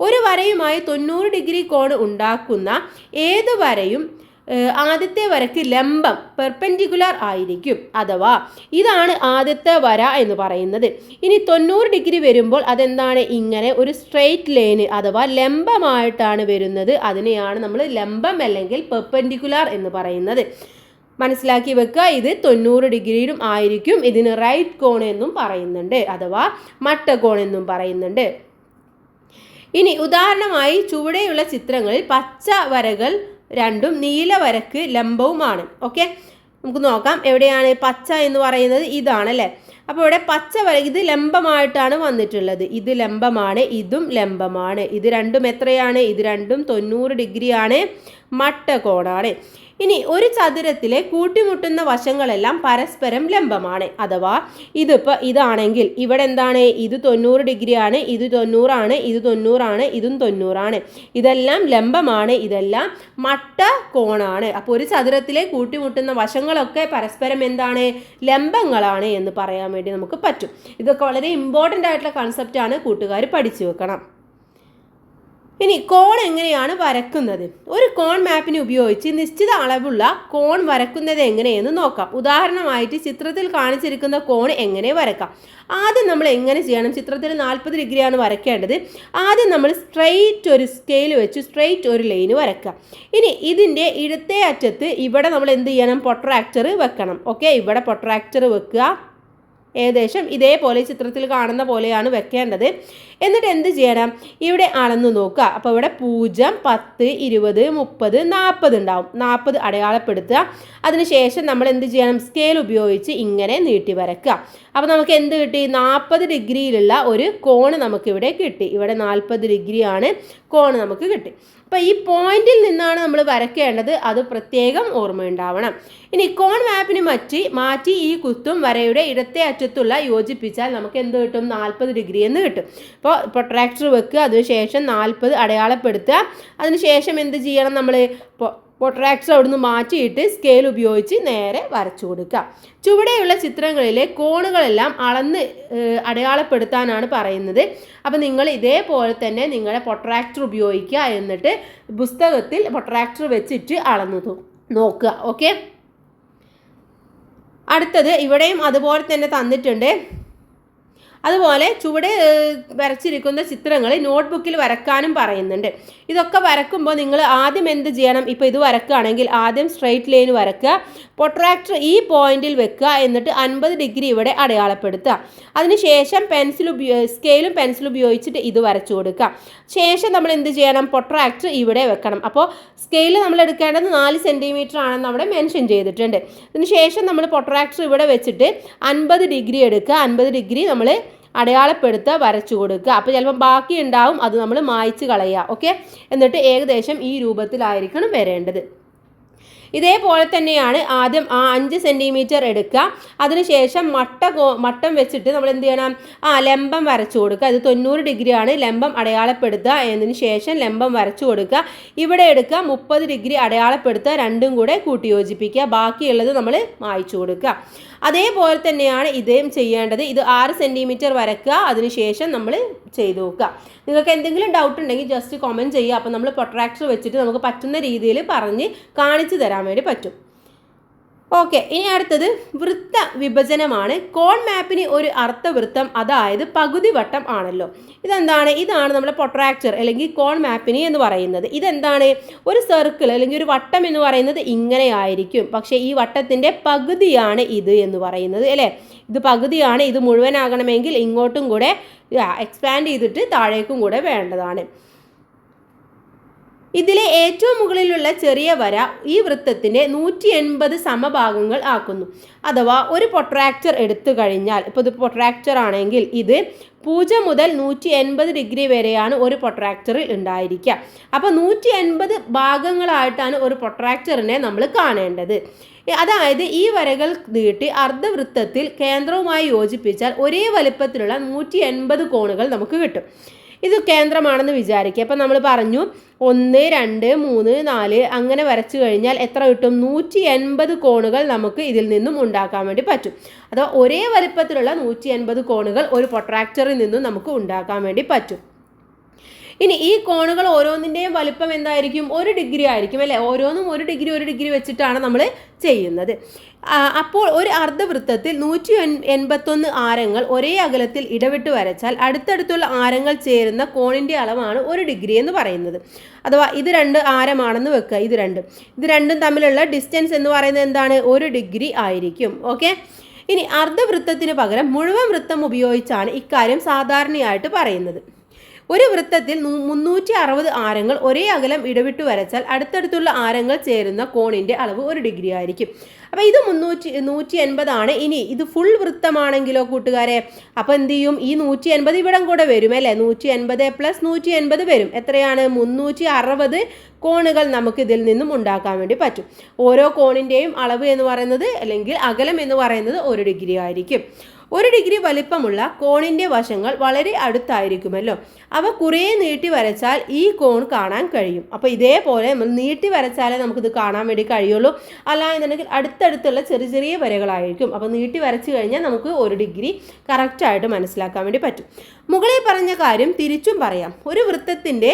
ഒരു വരയുമായി 90 ഡിഗ്രി കോൺ ഉണ്ടാക്കുന്ന ഏത് വരയും ആദ്യത്തെ വരയ്ക്ക് ലംബം പെർപെൻഡിക്കുലർ ആയിരിക്കും. അഥവാ ഇതാണ് ആദ്യത്തെ വര എന്ന് പറയുന്നത്. ഇനി 90 ഡിഗ്രി വരുമ്പോൾ അതെന്താണ്, ഇങ്ങനെ ഒരു സ്ട്രെയിറ്റ് ലൈന് അഥവാ ലംബമായിട്ടാണ് വരുന്നത്. അതിനെയാണ് നമ്മൾ ലംബം അല്ലെങ്കിൽ പെർപെൻഡിക്കുലർ എന്ന് പറയുന്നത്. മനസ്സിലാക്കി വെക്കുക, ഇത് 90 ഡിഗ്രിയിലും ആയിരിക്കും. ഇതിന് റൈറ്റ് കോൺ എന്നും പറയുന്നുണ്ട്, അഥവാ മട്ടകോൺ എന്നും പറയുന്നുണ്ട്. ഇനി ഉദാഹരണമായി ചുവടെയുള്ള ചിത്രങ്ങളിൽ പച്ച വരകൾ രണ്ടും നീല വരക്ക് ലംബവുമാണ്. ഓക്കെ, നമുക്ക് നോക്കാം. എവിടെയാണ് പച്ച എന്ന് പറയുന്നത്? ഇതാണല്ലേ. അപ്പോൾ ഇവിടെ പച്ച വര ഇത് ലംബമായിട്ടാണ് വന്നിട്ടുള്ളത്. ഇത് ലംബമാണ്, ഇതും ലംബമാണ്. ഇത് രണ്ടും എത്രയാണ്? ഇത് രണ്ടും 90 ഡിഗ്രിയാണ്, മട്ടകോണാണ്. ഇനി ഒരു ചതുരത്തിലെ കൂട്ടിമുട്ടുന്ന വശങ്ങളെല്ലാം പരസ്പരം ലംബമാണ്. അഥവാ ഇതിപ്പോൾ ഇതാണെങ്കിൽ ഇവിടെ എന്താണ്, ഇത് 90 ഡിഗ്രിയാണ്, ഇത് 90 ആണ്, ഇത് 90 ആണ്, ഇതും 90 ആണ്. ഇതെല്ലാം ലംബമാണ്, ഇതെല്ലാം മട്ടകോണാണ്. അപ്പോൾ ഒരു ചതുരത്തിലെ കൂട്ടിമുട്ടുന്ന വശങ്ങളൊക്കെ പരസ്പരം എന്താണ്, ലംബങ്ങളാണ് എന്ന് പറയാൻ വേണ്ടി നമുക്ക് പറ്റും. ഇതൊക്കെ വളരെ ഇമ്പോർട്ടൻ്റ് ആയിട്ടുള്ള കൺസെപ്റ്റാണ്, കൂട്ടുകാർ പഠിച്ചു വെക്കണം. ഇനി കോൺ എങ്ങനെയാണ് വരക്കുന്നത്? ഒരു കോൺ മാപ്പിനെ ഉപയോഗിച്ച് നിശ്ചിത അളവുള്ള കോൺ വരക്കുന്നത് എങ്ങനെയെന്ന് നോക്കാം. ഉദാഹരണമായിട്ട് ചിത്രത്തിൽ കാണിച്ചിരിക്കുന്ന കോൺ എങ്ങനെ വരക്കാം? ആദ്യം നമ്മൾ എങ്ങനെ ചെയ്യണം? ചിത്രത്തിൽ 40 ഡിഗ്രിയാണ് വരയ്ക്കേണ്ടത്. ആദ്യം നമ്മൾ സ്ട്രെയിറ്റ് ഒരു സ്കെയിൽ വെച്ച് സ്ട്രെയിറ്റ് ഒരു ലൈന് വരക്കുക. ഇനി ഇതിൻ്റെ ഇടത്തെ അറ്റത്ത് ഇവിടെ നമ്മൾ എന്ത് ചെയ്യണം? പ്രൊട്രാക്ടർ വെക്കണം. ഓക്കെ, ഇവിടെ പ്രൊട്രാക്ടർ വെക്കുക. ഏകദേശം ഇതേപോലെ ചിത്രത്തിൽ കാണുന്ന പോലെയാണ് വെക്കേണ്ടത്. എന്നിട്ട് എന്ത് ചെയ്യണം? ഇവിടെ അളന്ന് നോക്കുക. അപ്പോൾ ഇവിടെ 0, 10, 20, 30, 40 ഉണ്ടാവും. 40 അടയാളപ്പെടുത്തുക. അതിനുശേഷം നമ്മൾ എന്ത് ചെയ്യണം? സ്കെയിൽ ഉപയോഗിച്ച് ഇങ്ങനെ നീട്ടി വരക്കുക. അപ്പോൾ നമുക്ക് എന്ത് കിട്ടി? 40 ഡിഗ്രിയിലുള്ള ഒരു കോൺ നമുക്കിവിടെ കിട്ടി. ഇവിടെ 40 ഡിഗ്രിയാണ് കോൺ നമുക്ക് കിട്ടി. അപ്പോൾ ഈ പോയിന്റിൽ നിന്നാണ് നമ്മൾ വരയ്ക്കേണ്ടത്. അത് പ്രത്യേകം ഓർമ്മയുണ്ടാവണം. ഇനി കോൺ മാപ്പിന് മാറ്റി ഈ കുത്തും വരയുടെ ഇടത്തെ അറ്റത്തുള്ള യോജിപ്പിച്ചാൽ നമുക്ക് എന്ത് കിട്ടും? 40 ഡിഗ്രി എന്ന് കിട്ടും. അപ്പോൾ പ്രൊട്രാക്ടർ വെക്കുക. അതിനുശേഷം 40 അടയാളപ്പെടുത്തുക. അതിനുശേഷം എന്ത് ചെയ്യണം? നമ്മൾ പ്രൊട്രാക്ടർ അവിടുന്ന് മാറ്റിയിട്ട് സ്കെയിൽ ഉപയോഗിച്ച് നേരെ വരച്ചു കൊടുക്കുക. ചുവടെയുള്ള ചിത്രങ്ങളിലെ കോണുകളെല്ലാം അളന്ന് അടയാളപ്പെടുത്താനാണ് പറയുന്നത്. അപ്പോൾ നിങ്ങൾ ഇതേപോലെ തന്നെ നിങ്ങളുടെ പ്രൊട്രാക്ടർ ഉപയോഗിക്കുക. എന്നിട്ട് പുസ്തകത്തിൽ പ്രൊട്രാക്ടർ വെച്ചിട്ട് അളന്നു നോക്കുക. ഓക്കെ, അടുത്തത് ഇവിടെയും അതുപോലെ തന്നെ തന്നിട്ടുണ്ട്. അതുപോലെ ചുവടെ വരച്ചിരിക്കുന്ന ചിത്രങ്ങൾ നോട്ട്ബുക്കിൽ വരക്കാനും പറയുന്നുണ്ട്. ഇതൊക്കെ വരക്കുമ്പോൾ നിങ്ങൾ ആദ്യം എന്ത് ചെയ്യണം? ഇപ്പോൾ ഇത് വരക്കുകയാണെങ്കിൽ ആദ്യം സ്ട്രെയിറ്റ് ലൈൻ വരക്കുക. പ്രൊട്രാക്ടർ ഈ പോയിന്റിൽ വെക്കുക. എന്നിട്ട് 50 ഡിഗ്രി ഇവിടെ അടയാളപ്പെടുത്തുക. അതിനുശേഷം സ്കെയിലും പെൻസിലും ഉപയോഗിച്ചിട്ട് ഇത് വരച്ചു കൊടുക്കുക. ശേഷം നമ്മൾ എന്ത് ചെയ്യണം? പ്രൊട്രാക്ടർ ഇവിടെ വെക്കണം. അപ്പോൾ സ്കെയിൽ നമ്മൾ എടുക്കേണ്ടത് 4 സെൻറ്റിമീറ്റർ ആണെന്ന് അവിടെ മെൻഷൻ ചെയ്തിട്ടുണ്ട്. അതിനുശേഷം നമ്മൾ പ്രൊട്രാക്ടർ ഇവിടെ വെച്ചിട്ട് 50 ഡിഗ്രി എടുക്കുക. 50 ഡിഗ്രി നമ്മൾ അടയാളപ്പെടുത്തുക, വരച്ചു കൊടുക്കുക. അപ്പോൾ ചിലപ്പോൾ ബാക്കി ഉണ്ടാവും, അത് നമ്മൾ മായ്ച്ച് കളയുക. ഓക്കെ, എന്നിട്ട് ഏകദേശം ഈ രൂപത്തിലായിരിക്കണം വരേണ്ടത്. ഇതേപോലെ തന്നെയാണ് ആദ്യം 5 സെൻറ്റിമീറ്റർ എടുക്കുക. അതിനുശേഷം മട്ടം വെച്ചിട്ട് നമ്മൾ എന്ത് ചെയ്യണം? ലംബം വരച്ചു കൊടുക്കുക. ഇത് 90 ഡിഗ്രിയാണ്. ലംബം അടയാളപ്പെടുത്തുക. എന്നതിന് ശേഷം ലംബം വരച്ചു കൊടുക്കുക. ഇവിടെ എടുക്കുക, 30 ഡിഗ്രി അടയാളപ്പെടുത്തുക. രണ്ടും കൂടെ കൂട്ടി യോജിപ്പിക്കുക. ബാക്കിയുള്ളത് നമ്മൾ മായ്ച്ചു കൊടുക്കുക. അതേപോലെ തന്നെയാണ് ഇതേം ചെയ്യേണ്ടത്. ഇത് 6 സെൻറ്റിമീറ്റർ വരക്കുക. അതിനുശേഷം നമ്മൾ ചെയ്തു നോക്കുക. നിങ്ങൾക്ക് എന്തെങ്കിലും ഡൗട്ട് ഉണ്ടെങ്കിൽ ജസ്റ്റ് കമൻറ്റ് ചെയ്യുക. അപ്പോൾ നമ്മൾ പ്രൊട്രാക്ടർ വെച്ചിട്ട് നമുക്ക് പറ്റുന്ന രീതിയിൽ പറഞ്ഞ് കാണിച്ചു തരാൻ വേണ്ടി പറ്റും. ഓക്കെ, ഇനി അടുത്തത് വൃത്ത വിഭജനമാണ്. കോൺ മാപ്പിന് ഒരു അർദ്ധവൃത്തം, അതായത് പകുതി വട്ടം ആണല്ലോ. ഇതെന്താണ്? ഇതാണ് നമ്മുടെ പ്രൊട്രാക്ടർ അല്ലെങ്കിൽ കോൺ മാപ്പിന് എന്ന് പറയുന്നത്. ഇതെന്താണ്? ഒരു സർക്കിൾ അല്ലെങ്കിൽ ഒരു വട്ടം എന്ന് പറയുന്നത് ഇങ്ങനെയായിരിക്കും. പക്ഷേ ഈ വട്ടത്തിൻ്റെ പകുതിയാണ് ഇത് എന്ന് പറയുന്നത്, അല്ലേ? ഇത് പകുതിയാണ്. ഇത് മുഴുവനാകണമെങ്കിൽ ഇങ്ങോട്ടും കൂടെ എക്സ്പാൻഡ് ചെയ്തിട്ട് താഴേക്കും കൂടെ വേണ്ടതാണ്. ഇതിലെ ഏറ്റവും മുകളിലുള്ള ചെറിയ വര ഈ വൃത്തത്തിൻ്റെ 180 സമഭാഗങ്ങൾ ആക്കുന്നു. അഥവാ ഒരു പ്രൊട്രാക്ടർ എടുത്തു കഴിഞ്ഞാൽ, ഇപ്പോൾ ഇത് പ്രൊട്രാക്ടർ ആണെങ്കിൽ ഇത് 0 മുതൽ 180 ഡിഗ്രി വരെയാണ് ഒരു പ്രൊട്രാക്ടറിൽ ഉണ്ടായിരിക്കുക. അപ്പോൾ 180 ഭാഗങ്ങളായിട്ടാണ് ഒരു പ്രൊട്രാക്ടറിനെ നമ്മൾ കാണേണ്ടത്. അതായത് ഈ വരകൾ നീട്ടി അർദ്ധവൃത്തത്തിൽ കേന്ദ്രവുമായി യോജിപ്പിച്ചാൽ ഒരേ വലിപ്പത്തിലുള്ള 180 കോണുകൾ നമുക്ക് കിട്ടും. ഇത് കേന്ദ്രമാണെന്ന് വിചാരിക്കുക. അപ്പം നമ്മൾ പറഞ്ഞു 1, 2, 3, 4 അങ്ങനെ വരച്ചു കഴിഞ്ഞാൽ എത്ര കിട്ടും? 180 കോണുകൾ നമുക്ക് ഇതിൽ നിന്നും ഉണ്ടാക്കാൻ വേണ്ടി പറ്റും. അഥവാ ഒരേ വലിപ്പത്തിലുള്ള 180 കോണുകൾ ഒരു പ്രൊട്രാക്ടറിൽ നിന്നും നമുക്ക് ഉണ്ടാക്കാൻ വേണ്ടി പറ്റും. ഇനി ഈ കോണുകൾ ഓരോന്നിൻ്റെയും വലിപ്പം എന്തായിരിക്കും? 1 ഡിഗ്രി ആയിരിക്കും, അല്ലേ? ഓരോന്നും 1 ഡിഗ്രി വെച്ചിട്ടാണ് നമ്മൾ ചെയ്യുന്നത്. അപ്പോൾ ഒരു അർദ്ധവൃത്തത്തിൽ 181 ആരങ്ങൾ ഒരേ അകലത്തിൽ ഇടവിട്ട് വരച്ചാൽ അടുത്തടുത്തുള്ള ആരങ്ങൾ ചേരുന്ന കോണിൻ്റെ അളവാണ് 1 ഡിഗ്രി എന്ന് പറയുന്നത്. അഥവാ ഇത് 2 ആരമാണെന്ന് വെക്കുക. ഇത് രണ്ടും തമ്മിലുള്ള ഡിസ്റ്റൻസ് എന്ന് പറയുന്നത് എന്താണ്? 1 ഡിഗ്രി ആയിരിക്കും. ഓക്കെ, ഇനി അർദ്ധവൃത്തത്തിന് പകരം മുഴുവൻ വൃത്തം ഉപയോഗിച്ചാണ് ഇക്കാര്യം സാധാരണയായിട്ട് പറയുന്നത്. ഒരു വൃത്തത്തിൽ 360 ആരങ്ങൾ ഒരേ അകലം ഇടവിട്ട് വരച്ചാൽ അടുത്തടുത്തുള്ള ആരങ്ങൾ ചേരുന്ന കോണിൻ്റെ അളവ് 1 ഡിഗ്രി ആയിരിക്കും. അപ്പോൾ ഇത് 180 ആണ്. ഇനി ഇത് ഫുൾ വൃത്തമാണെങ്കിലോ കൂട്ടുകാരെ, അപ്പോൾ എന്ത് ചെയ്യും? ഈ 180 ഇവിടം കൂടെ വരും, അല്ലേ? 180 + 180 വരും. എത്രയാണ്? 360 കോണുകൾ നമുക്ക് ഇതിൽ നിന്നും ഉണ്ടാക്കാൻ വേണ്ടി പറ്റും. ഓരോ കോണിൻ്റെയും അളവ് എന്ന് പറയുന്നത് അല്ലെങ്കിൽ അകലം എന്ന് പറയുന്നത് 1 ഡിഗ്രി ആയിരിക്കും. 1 ഡിഗ്രി വലിപ്പമുള്ള കോണിൻ്റെ വശങ്ങൾ വളരെ അടുത്തായിരിക്കുമല്ലോ. അവ കുറേ നീട്ടി വരച്ചാൽ ഈ കോൺ കാണാൻ കഴിയും. അപ്പോൾ ഇതേപോലെ നമ്മൾ നീട്ടി വരച്ചാലേ നമുക്കിത് കാണാൻ വേണ്ടി കഴിയുള്ളൂ. അല്ല എന്നുണ്ടെങ്കിൽ അടുത്തടുത്തുള്ള ചെറിയ ചെറിയ വരകളായിരിക്കും. അപ്പോൾ നീട്ടി വരച്ചു കഴിഞ്ഞാൽ നമുക്ക് 1 ഡിഗ്രി കറക്റ്റായിട്ട് മനസ്സിലാക്കാൻ വേണ്ടി പറ്റും. മുകളിൽ പറഞ്ഞ കാര്യം തിരിച്ചും പറയാം. ഒരു വൃത്തത്തിൻ്റെ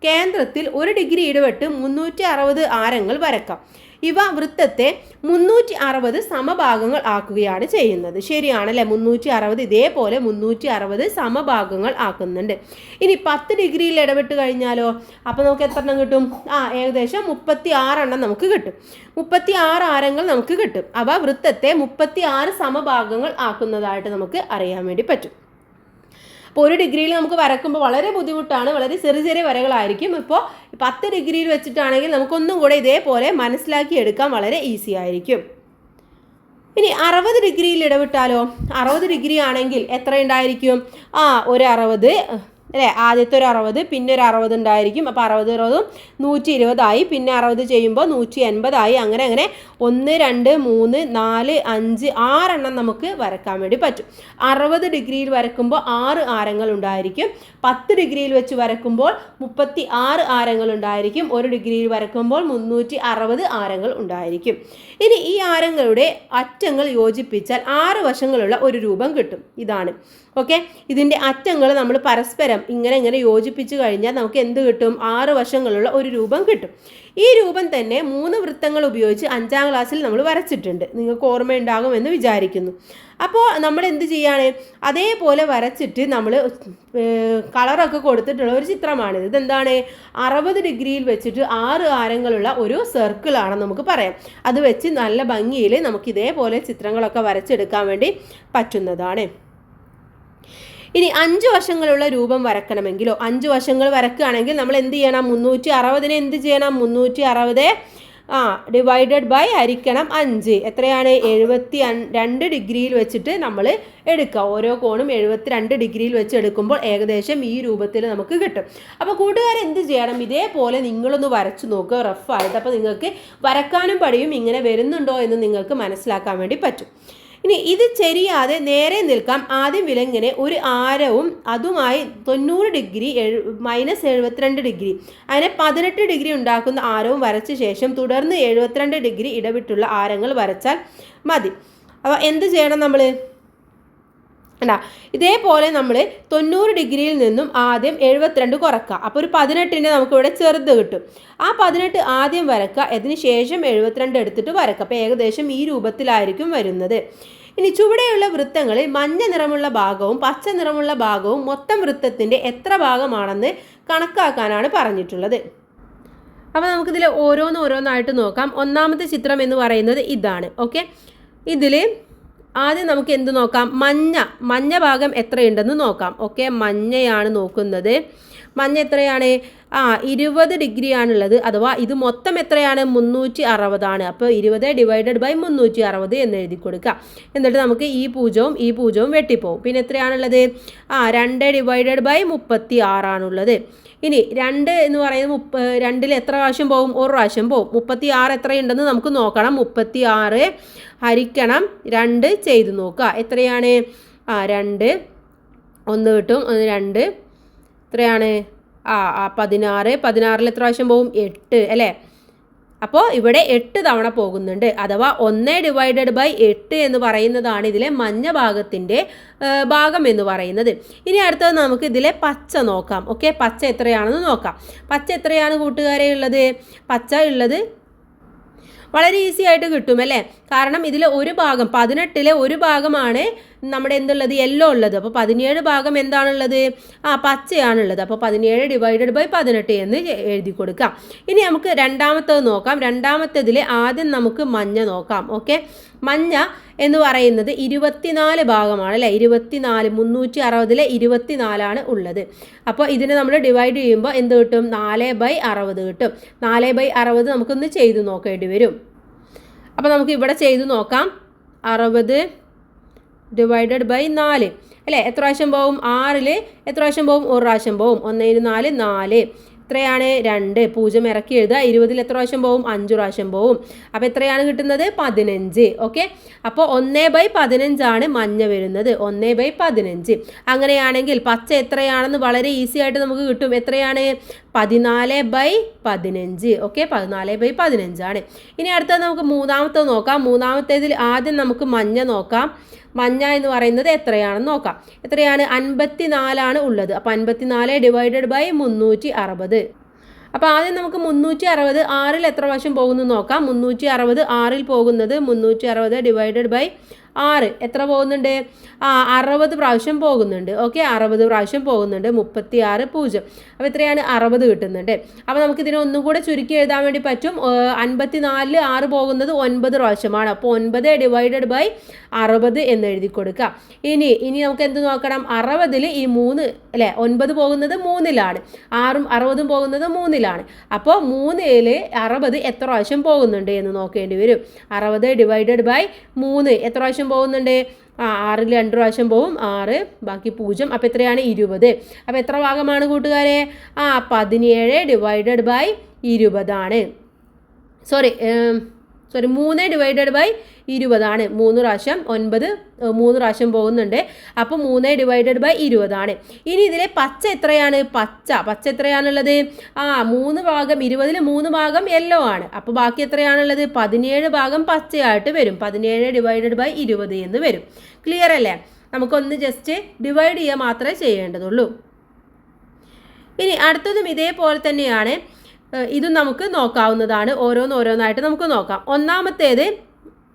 കേന്ദ്രത്തിൽ 1 ഡിഗ്രി ഇടവിട്ട് 360 ആരങ്ങൾ വരക്കാം. ഇവ വൃത്തത്തെ 360 സമഭാഗങ്ങൾ ആക്കുകയാണ് ചെയ്യുന്നത്. ശരിയാണല്ലേ? 360 ഇതേപോലെ 360 സമഭാഗങ്ങൾ ആക്കുന്നുണ്ട്. ഇനി 10 ഡിഗ്രിയിൽ ഇടവിട്ട് കഴിഞ്ഞാലോ? അപ്പോൾ നമുക്ക് എത്ര എണ്ണം കിട്ടും? ഏകദേശം 36 എണ്ണം നമുക്ക് കിട്ടും. 36 ആരങ്ങൾ നമുക്ക് കിട്ടും. അവ വൃത്തത്തെ 36 സമഭാഗങ്ങൾ ആക്കുന്നതായിട്ട് നമുക്ക് അറിയാൻ വേണ്ടി പറ്റും. അപ്പോൾ 1 ഡിഗ്രിയിൽ നമുക്ക് വരക്കുമ്പോൾ വളരെ ബുദ്ധിമുട്ടാണ്, വളരെ ചെറിയ ചെറിയ വരകളായിരിക്കും. ഇപ്പോൾ 10 ഡിഗ്രിയിൽ വെച്ചിട്ടാണെങ്കിൽ നമുക്കൊന്നും കൂടെ ഇതേപോലെ മനസ്സിലാക്കി എടുക്കാൻ വളരെ ഈസി ആയിരിക്കും. ഇനി 60 ഡിഗ്രിയിൽ ഇടവിട്ടാലോ? 60 ഡിഗ്രി ആണെങ്കിൽ എത്ര ഉണ്ടായിരിക്കും? ഒരു 60 അല്ലേ? ആദ്യത്തെ ഒരു 60, പിന്നെ ഒരു 60 ഉണ്ടായിരിക്കും. അപ്പോൾ 60 60 120 ആയി. പിന്നെ 60 ചെയ്യുമ്പോൾ 180 ആയി. അങ്ങനെ 1 2 3 4 5 6 എണ്ണം നമുക്ക് വരക്കാൻ വേണ്ടി പറ്റും. 60 ഡിഗ്രിയിൽ വരക്കുമ്പോൾ 6 ആരങ്ങൾ ഉണ്ടായിരിക്കും. 10 ഡിഗ്രിയിൽ വെച്ച് വരക്കുമ്പോൾ 36 ആരങ്ങൾ ഉണ്ടായിരിക്കും. 1 ഡിഗ്രിയിൽ വരക്കുമ്പോൾ 360 ആരങ്ങൾ ഉണ്ടായിരിക്കും. ഇനി ഈ ആരങ്ങളുടെ അറ്റങ്ങൾ യോജിപ്പിച്ചാൽ 6 വശങ്ങളുള്ള ഒരു രൂപം കിട്ടും. ഇതാണ്. ഓക്കെ, ഇതിൻ്റെ അറ്റങ്ങൾ നമ്മൾ പരസ്പരം ഇങ്ങനെ യോജിപ്പിച്ച് കഴിഞ്ഞാൽ നമുക്ക് എന്ത് കിട്ടും? 6 വശങ്ങളുള്ള ഒരു രൂപം കിട്ടും. ഈ രൂപം തന്നെ 3 വൃത്തങ്ങൾ ഉപയോഗിച്ച് 5ാം ക്ലാസ്സിൽ നമ്മൾ വരച്ചിട്ടുണ്ട്. നിങ്ങൾക്ക് ഓർമ്മയുണ്ടാകുമെന്ന് വിചാരിക്കുന്നു. അപ്പോൾ നമ്മൾ എന്ത് ചെയ്യാണ്? അതേപോലെ വരച്ചിട്ട് നമ്മൾ കളറൊക്കെ കൊടുത്തിട്ടുള്ള ഒരു ചിത്രമാണിത്. ഇതെന്താണ്? 60 ഡിഗ്രിയിൽ വെച്ചിട്ട് 6 ആരങ്ങളുള്ള ഒരു സർക്കിളാണെന്ന് നമുക്ക് പറയാം. അത് വെച്ച് നല്ല ഭംഗിയിൽ നമുക്ക് ഇതേപോലെ ചിത്രങ്ങളൊക്കെ വരച്ചെടുക്കാൻ വേണ്ടി പറ്റുന്നതാണ്. ഇനി 5 വശങ്ങളുള്ള രൂപം വരക്കണമെങ്കിലോ? 5 വശങ്ങൾ വരക്കുകയാണെങ്കിൽ നമ്മൾ എന്ത് ചെയ്യണം? 360 എന്ത് ചെയ്യണം? 360 ഡിവൈഡഡ് ബൈ ഹരിക്കണം 5. എത്രയാണ്? 72 ഡിഗ്രിയിൽ വെച്ചിട്ട് നമ്മൾ എടുക്കുക. ഓരോ കോണും 72 ഡിഗ്രിയിൽ വെച്ച് എടുക്കുമ്പോൾ ഏകദേശം ഈ രൂപത്തിൽ നമുക്ക് കിട്ടും. അപ്പോൾ കൂട്ടുകാർ എന്ത് ചെയ്യണം? ഇതേപോലെ നിങ്ങളൊന്ന് വരച്ചു നോക്കുക റഫായിട്ട്. അപ്പോൾ നിങ്ങൾക്ക് വരക്കാനും പഠിയും ഇങ്ങനെ വരുന്നുണ്ടോ എന്ന് നിങ്ങൾക്ക് മനസ്സിലാക്കാൻ വേണ്ടി പറ്റും. ഇനി ഇത് ചെയ്യാതെ നേരെ നിൽക്കാം. ആദ്യം വിലങ്ങനെ ഒരു ആരവും അതുമായി 90 ഡിഗ്രി -72 ഡിഗ്രി അങ്ങനെ 18 ഡിഗ്രി ഉണ്ടാക്കുന്ന ആരവും വരച്ച ശേഷം തുടർന്ന് 72 ഡിഗ്രി ഇടവിട്ടുള്ള ആരങ്ങൾ വരച്ചാൽ മതി. അപ്പോൾ എന്ത് ചെയ്യണം നമ്മൾ? ഇതേപോലെ നമ്മൾ 90 ഡിഗ്രിയിൽ നിന്നും ആദ്യം 72 കുറക്കുക. അപ്പോൾ ഒരു 18നെ നമുക്കിവിടെ ചെറുത് കിട്ടും. ആ 18 ആദ്യം വരക്കുക, അതിന് ശേഷം 72 എടുത്തിട്ട് വരക്കുക. അപ്പോൾ ഏകദേശം ഈ രൂപത്തിലായിരിക്കും വരുന്നത്. ഇനി ചുവടെയുള്ള വൃത്തങ്ങളിൽ മഞ്ഞ നിറമുള്ള ഭാഗവും പച്ച നിറമുള്ള ഭാഗവും മൊത്തം വൃത്തത്തിൻ്റെ എത്ര ഭാഗമാണെന്ന് കണക്കാക്കാനാണ് പറഞ്ഞിട്ടുള്ളത്. അപ്പോൾ നമുക്കിതിൽ ഓരോന്നായിട്ട് നോക്കാം. ഒന്നാമത്തെ ചിത്രം എന്ന് പറയുന്നത് ഇതാണ്. ഓക്കെ, ഇതിൽ ആദ്യം നമുക്ക് എന്ത് നോക്കാം? മഞ്ഞ ഭാഗം എത്രയുണ്ടെന്ന് നോക്കാം. ഓക്കെ, മഞ്ഞയാണ് നോക്കുന്നത്. മഞ്ഞ എത്രയാണ്? 20 ഡിഗ്രി ആണുള്ളത്. അഥവാ ഇത് മൊത്തം എത്രയാണ്? 360 ആണ്. അപ്പോൾ 20 ഡിവൈഡഡ് ബൈ 360 എന്ന് എഴുതി കൊടുക്കുക. എന്നിട്ട് നമുക്ക് ഈ പൂജ്യവും വെട്ടിപ്പോവും. പിന്നെ എത്രയാണുള്ളത്? 2 ഡിവൈഡഡ് ബൈ 36 ആണുള്ളത്. ഇനി 2 എന്ന് പറയുന്നത് 2ൽ എത്ര പ്രാവശ്യം പോകും? 1 പ്രാവശ്യം പോകും. 36 എത്രയുണ്ടെന്ന് നമുക്ക് നോക്കണം. 36 ഹരിക്കണം 2 ചെയ്ത് നോക്കുക. എത്രയാണ്? 2 1 കിട്ടും. 2 എത്രയാണ്? 16 എത്ര പ്രാവശ്യം പോകും? 8 അല്ലേ? അപ്പോൾ ഇവിടെ 8 തവണ പോകുന്നുണ്ട്. അഥവാ 1 ഡിവൈഡഡ് ബൈ 8 എന്ന് പറയുന്നതാണ് ഇതിലെ മഞ്ഞ ഭാഗത്തിൻ്റെ ഭാഗം എന്ന് പറയുന്നത്. ഇനി അടുത്തത് നമുക്ക് ഇതിലെ പച്ച നോക്കാം. ഓക്കെ, പച്ച എത്രയാണെന്ന് നോക്കാം. പച്ച എത്രയാണ് കൂട്ടുകാരെ ഉള്ളത്? പച്ച ഉള്ളത് വളരെ ഈസി ആയിട്ട് കിട്ടും അല്ലേ? കാരണം ഇതിൽ ഒരു ഭാഗം 18ലെ ഒരു ഭാഗമാണ് നമ്മുടെ എന്തുള്ളത്? യെല്ലോ ഉള്ളത്. അപ്പോൾ 17 ഭാഗം എന്താണുള്ളത്? പച്ചയാണുള്ളത്. അപ്പോൾ 17 ഡിവൈഡഡ് ബൈ 18 എന്ന് എഴുതി കൊടുക്കാം. ഇനി നമുക്ക് രണ്ടാമത്തേത് നോക്കാം. രണ്ടാമത്തേതിൽ ആദ്യം നമുക്ക് മഞ്ഞ നോക്കാം. ഓക്കെ, മഞ്ഞ എന്ന് പറയുന്നത് 24 ഭാഗമാണ് അല്ലേ? 24 360ലെ 24 ഉള്ളത്. അപ്പോൾ ഇതിനെ നമ്മൾ ഡിവൈഡ് ചെയ്യുമ്പോൾ എന്ത് കിട്ടും? 4/60 കിട്ടും. 4/60 നമുക്കൊന്ന് ചെയ്ത് നോക്കേണ്ടി വരും. അപ്പോൾ നമുക്ക് ഇവിടെ ചെയ്ത് നോക്കാം. 60 ഡിവൈഡഡ് ബൈ 4 അല്ലേ? എത്ര പ്രാവശ്യം പോകും? 6ൽ എത്ര പ്രാവശ്യം പോകും? 1 പ്രാവശ്യം പോകും. 1 4 4 എത്രയാണ്? 2 0 ഇറക്കി എഴുതുക. 20ൽ എത്ര പ്രാവശ്യം പോകും? 5 പ്രാവശ്യം പോകും. അപ്പോൾ എത്രയാണ് കിട്ടുന്നത്? 15. ഓക്കെ, അപ്പോൾ 1/15 ആണ് മഞ്ഞ വരുന്നത്. 1/15. അങ്ങനെയാണെങ്കിൽ പച്ച എത്രയാണെന്ന് വളരെ ഈസി ആയിട്ട് നമുക്ക് കിട്ടും. എത്രയാണ്? 14/15. ഓക്കെ, 14/15 ആണ്. ഇനി അടുത്തത് നമുക്ക് മൂന്നാമത്തേത് നോക്കാം. മൂന്നാമത്തേതിൽ ആദ്യം നമുക്ക് മഞ്ഞ നോക്കാം. മഞ്ഞ എന്ന് പറയുന്നത് എത്രയാണെന്ന് നോക്കാം. എത്രയാണ്? 54 ആണ് ഉള്ളത്. അപ്പോൾ 54 ഡിവൈഡഡ് ബൈ 360. അപ്പോൾ ആദ്യം നമുക്ക് 360 6ൽ എത്ര പ്രാവശ്യം പോകുന്നു നോക്കാം. 360 6ൽ പോകുന്നത് 360 ഡിവൈഡഡ് ബൈ 6 എത്ര പോകുന്നുണ്ട്? 60 പ്രാവശ്യം പോകുന്നുണ്ട്. ഓക്കെ, 60 പ്രാവശ്യം പോകുന്നുണ്ട്. 36 0. അപ്പോൾ എത്രയാണ്? 60 കിട്ടുന്നുണ്ട്. അപ്പോൾ നമുക്ക് ഇതിനെ ഒന്നും കൂടെ ചുരുക്കി എഴുതാൻ വേണ്ടി പറ്റും. 54ൽ 6 പോകുന്നത് 9 പ്രാവശ്യമാണ്. അപ്പോൾ 9 ഡിവൈഡഡ് ബൈ 60 എന്ന് എഴുതി കൊടുക്കുക. ഇനി നമുക്ക് എന്ത് നോക്കണം? 60ൽ ഈ 3 അല്ലേ, 9 പോകുന്നത് 3ലാണ്, 6ഉം 60ഉം പോകുന്നത് 3ലാണ്. അപ്പോൾ 3ൽ 60 എത്ര പ്രാവശ്യം പോകുന്നുണ്ട് എന്ന് നോക്കേണ്ടി വരും. 60 ഡിവൈഡഡ് ബൈ 3 എത്ര പ്രാവശ്യം പോകുന്നുണ്ട്? 6ൽ 2 പ്രാവശ്യം പോകും, 6 ബാക്കി 0. അപ്പോൾ എത്രയാണ്? 20. അപ്പോൾ എത്ര ഭാഗമാണ് കൂട്ടുകാരെ? 17 ഡിവൈഡഡ് ബൈ 20 ആണ്. സോറി 3 ഡിവൈഡഡ് ബൈ 20 ആണ്. 3 പ്രാവശ്യം 9 3 പ്രാവശ്യം പോകുന്നുണ്ട്. അപ്പോൾ 3 ഡിവൈഡഡ് ബൈ 20 ആണ്. ഇനി ഇതിലെ പച്ച എത്രയാണ്? പച്ച എത്രയാണുള്ളത്? 3 ഭാഗം 20ൽ 3 ഭാഗം യെല്ലോ ആണ്. അപ്പോൾ ബാക്കി എത്രയാണുള്ളത്? 17 ഭാഗം പച്ചയായിട്ട് വരും. 17 ഡിവൈഡഡ് ബൈ 20 എന്ന് വരും. ക്ലിയർ അല്ലേ? നമുക്കൊന്ന് ജസ്റ്റ് ഡിവൈഡ് ചെയ്യുക മാത്രമേ ചെയ്യേണ്ടതുള്ളൂ. ഇനി അടുത്തതും ഇതേപോലെ തന്നെയാണ്. ഇതും നമുക്ക് നോക്കാവുന്നതാണ്. ഓരോന്നായിട്ട് നമുക്ക് നോക്കാം. ഒന്നാമത്തേത്